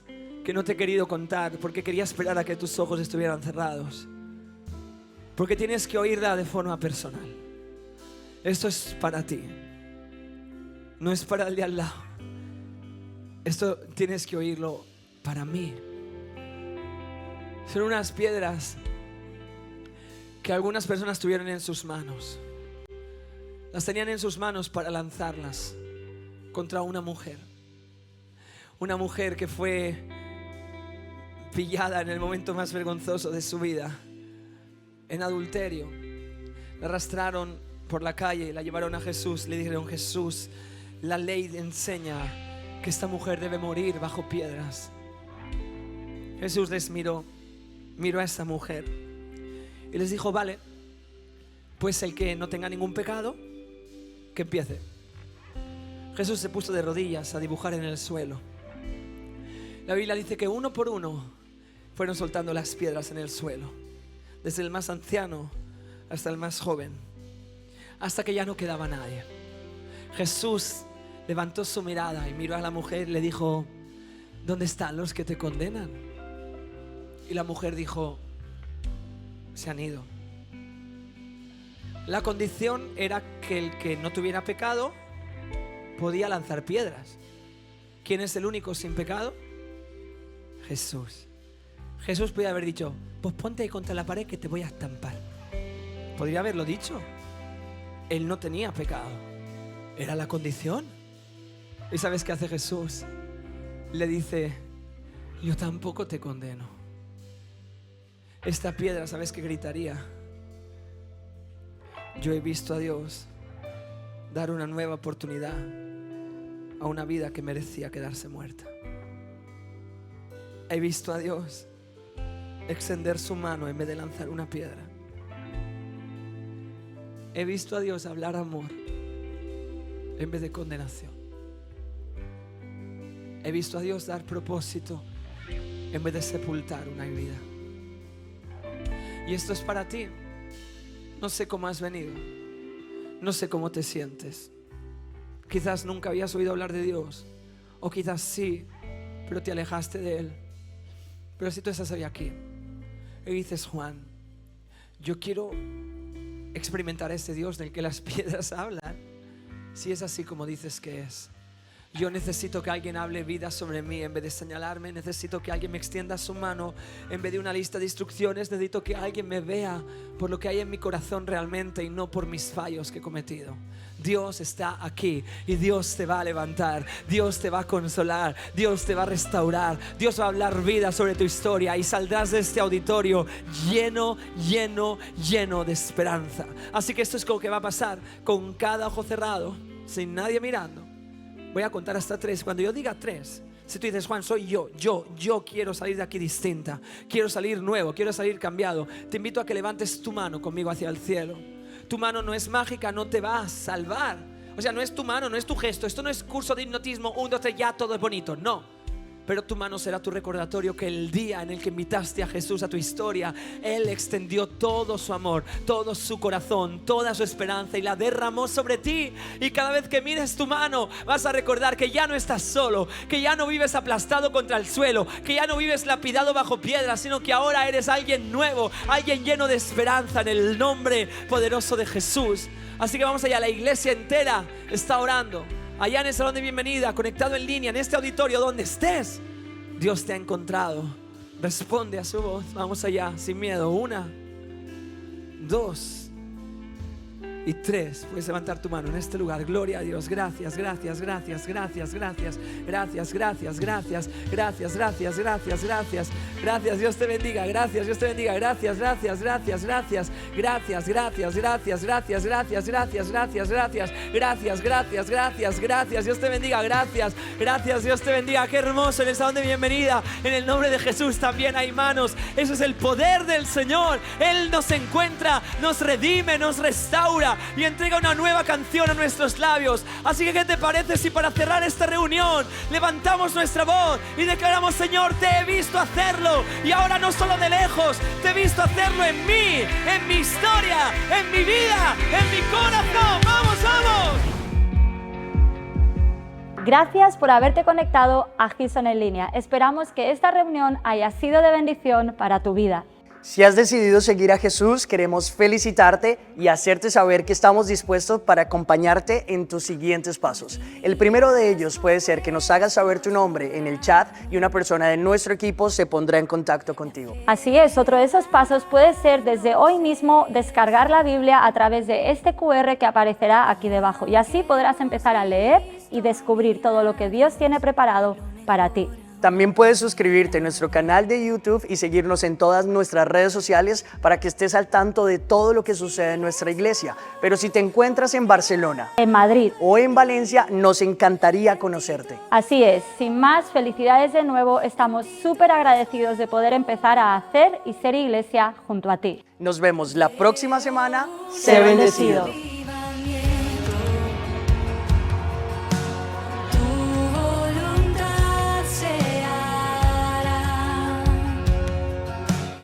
que no te he querido contar porque quería esperar a que tus ojos estuvieran cerrados, porque tienes que oírla de forma personal. Esto es para ti, no es para el de al lado. Esto tienes que oírlo para mí. Son unas piedras que algunas personas tuvieron en sus manos. Las tenían en sus manos para lanzarlas contra una mujer. Una mujer que fue pillada en el momento más vergonzoso de su vida, en adulterio. La arrastraron por la calle y la llevaron a Jesús. Le dijeron: Jesús, la ley enseña que esta mujer debe morir bajo piedras. Jesús les miró a esa mujer y les dijo: vale, pues el que no tenga ningún pecado, que empiece. Jesús se puso de rodillas a dibujar en el suelo. La Biblia dice que uno por uno fueron soltando las piedras en el suelo, desde el más anciano hasta el más joven, hasta que ya no quedaba nadie. Jesús levantó su mirada y miró a la mujer y le dijo: ¿dónde están los que te condenan? Y la mujer dijo: se han ido. La condición era que el que no tuviera pecado podía lanzar piedras. ¿Quién es el único sin pecado? Jesús. Jesús podía haber dicho: pues ponte ahí contra la pared que te voy a estampar. Podría haberlo dicho. Él no tenía pecado, era la condición. ¿Y sabes qué hace Jesús? Le dice: yo tampoco te condeno. Esta piedra, ¿sabes qué gritaría? Yo he visto a Dios dar una nueva oportunidad a una vida que merecía quedarse muerta. He visto a Dios extender su mano en vez de lanzar una piedra. He visto a Dios hablar amor en vez de condenación. He visto a Dios dar propósito en vez de sepultar una vida. Y esto es para ti. No sé cómo has venido, no sé cómo te sientes. Quizás nunca habías oído hablar de Dios, o quizás sí, pero te alejaste de Él. Pero si tú estás hoy aquí y dices: Juan, yo quiero experimentar ese Dios del que las piedras hablan. Si es así como dices que es, yo necesito que alguien hable vida sobre mí en vez de señalarme. Necesito que alguien me extienda su mano en vez de una lista de instrucciones. Necesito que alguien me vea por lo que hay en mi corazón realmente y no por mis fallos que he cometido. Dios está aquí y Dios te va a levantar, Dios te va a consolar, Dios te va a restaurar, Dios va a hablar vida sobre tu historia y saldrás de este auditorio lleno de esperanza. Así que esto es lo que va a pasar con cada ojo cerrado, sin nadie mirando. Voy a contar hasta 3. Cuando yo diga 3, si tú dices: Juan, soy yo quiero salir de aquí distinta, quiero salir nuevo, quiero salir cambiado, te invito a que levantes tu mano conmigo hacia el cielo. Tu mano no es mágica, no te va a salvar. O sea, no es tu mano, no es tu gesto. Esto no es curso de hipnotismo, 1, 2, 3, ya todo es bonito. No. Pero tu mano será tu recordatorio que el día en el que invitaste a Jesús a tu historia, Él extendió todo su amor, todo su corazón, toda su esperanza y la derramó sobre ti. Y cada vez que mires tu mano vas a recordar que ya no estás solo, que ya no vives aplastado contra el suelo, que ya no vives lapidado bajo piedras, sino que ahora eres alguien nuevo, alguien lleno de esperanza en el nombre poderoso de Jesús. Así que vamos allá, la iglesia entera está orando. Allá en el salón de bienvenida, conectado en línea, en este auditorio, donde estés, Dios te ha encontrado. Responde a su voz. Vamos allá, sin miedo. 1, 2 y 3. Puedes levantar tu mano en este lugar. Gloria a Dios. Gracias, gracias, gracias, gracias, gracias, gracias, gracias, gracias, gracias, gracias, gracias, gracias, gracias. Dios te bendiga. Gracias, Dios te bendiga. Gracias, gracias, gracias, gracias, gracias, gracias, gracias, gracias, gracias, gracias, gracias, gracias, gracias, gracias, gracias, gracias. Dios te bendiga. Gracias, gracias. Dios te bendiga. Qué hermoso en el salón de bienvenida. En el nombre de Jesús también hay manos. Eso es el poder del Señor. Él nos encuentra, nos redime, nos restaura y entrega una nueva canción a nuestros labios. Así que ¿qué te parece si para cerrar esta reunión levantamos nuestra voz y declaramos: Señor, te he visto hacerlo, y ahora no solo de lejos, te he visto hacerlo en mí, en mi historia, en mi vida, en mi corazón. ¡Vamos, vamos! Gracias por haberte conectado a Hillsong en línea. Esperamos que esta reunión haya sido de bendición para tu vida. Si has decidido seguir a Jesús, queremos felicitarte y hacerte saber que estamos dispuestos para acompañarte en tus siguientes pasos. El primero de ellos puede ser que nos hagas saber tu nombre en el chat y una persona de nuestro equipo se pondrá en contacto contigo. Así es, otro de esos pasos puede ser desde hoy mismo descargar la Biblia a través de este QR que aparecerá aquí debajo, y así podrás empezar a leer y descubrir todo lo que Dios tiene preparado para ti. También puedes suscribirte a nuestro canal de YouTube y seguirnos en todas nuestras redes sociales para que estés al tanto de todo lo que sucede en nuestra iglesia. Pero si te encuentras en Barcelona, En Madrid. o en Valencia, nos encantaría conocerte. Así es, sin más, felicidades de nuevo. Estamos súper agradecidos de poder empezar a hacer y ser iglesia junto a ti. Nos vemos la próxima semana. Sé bendecido.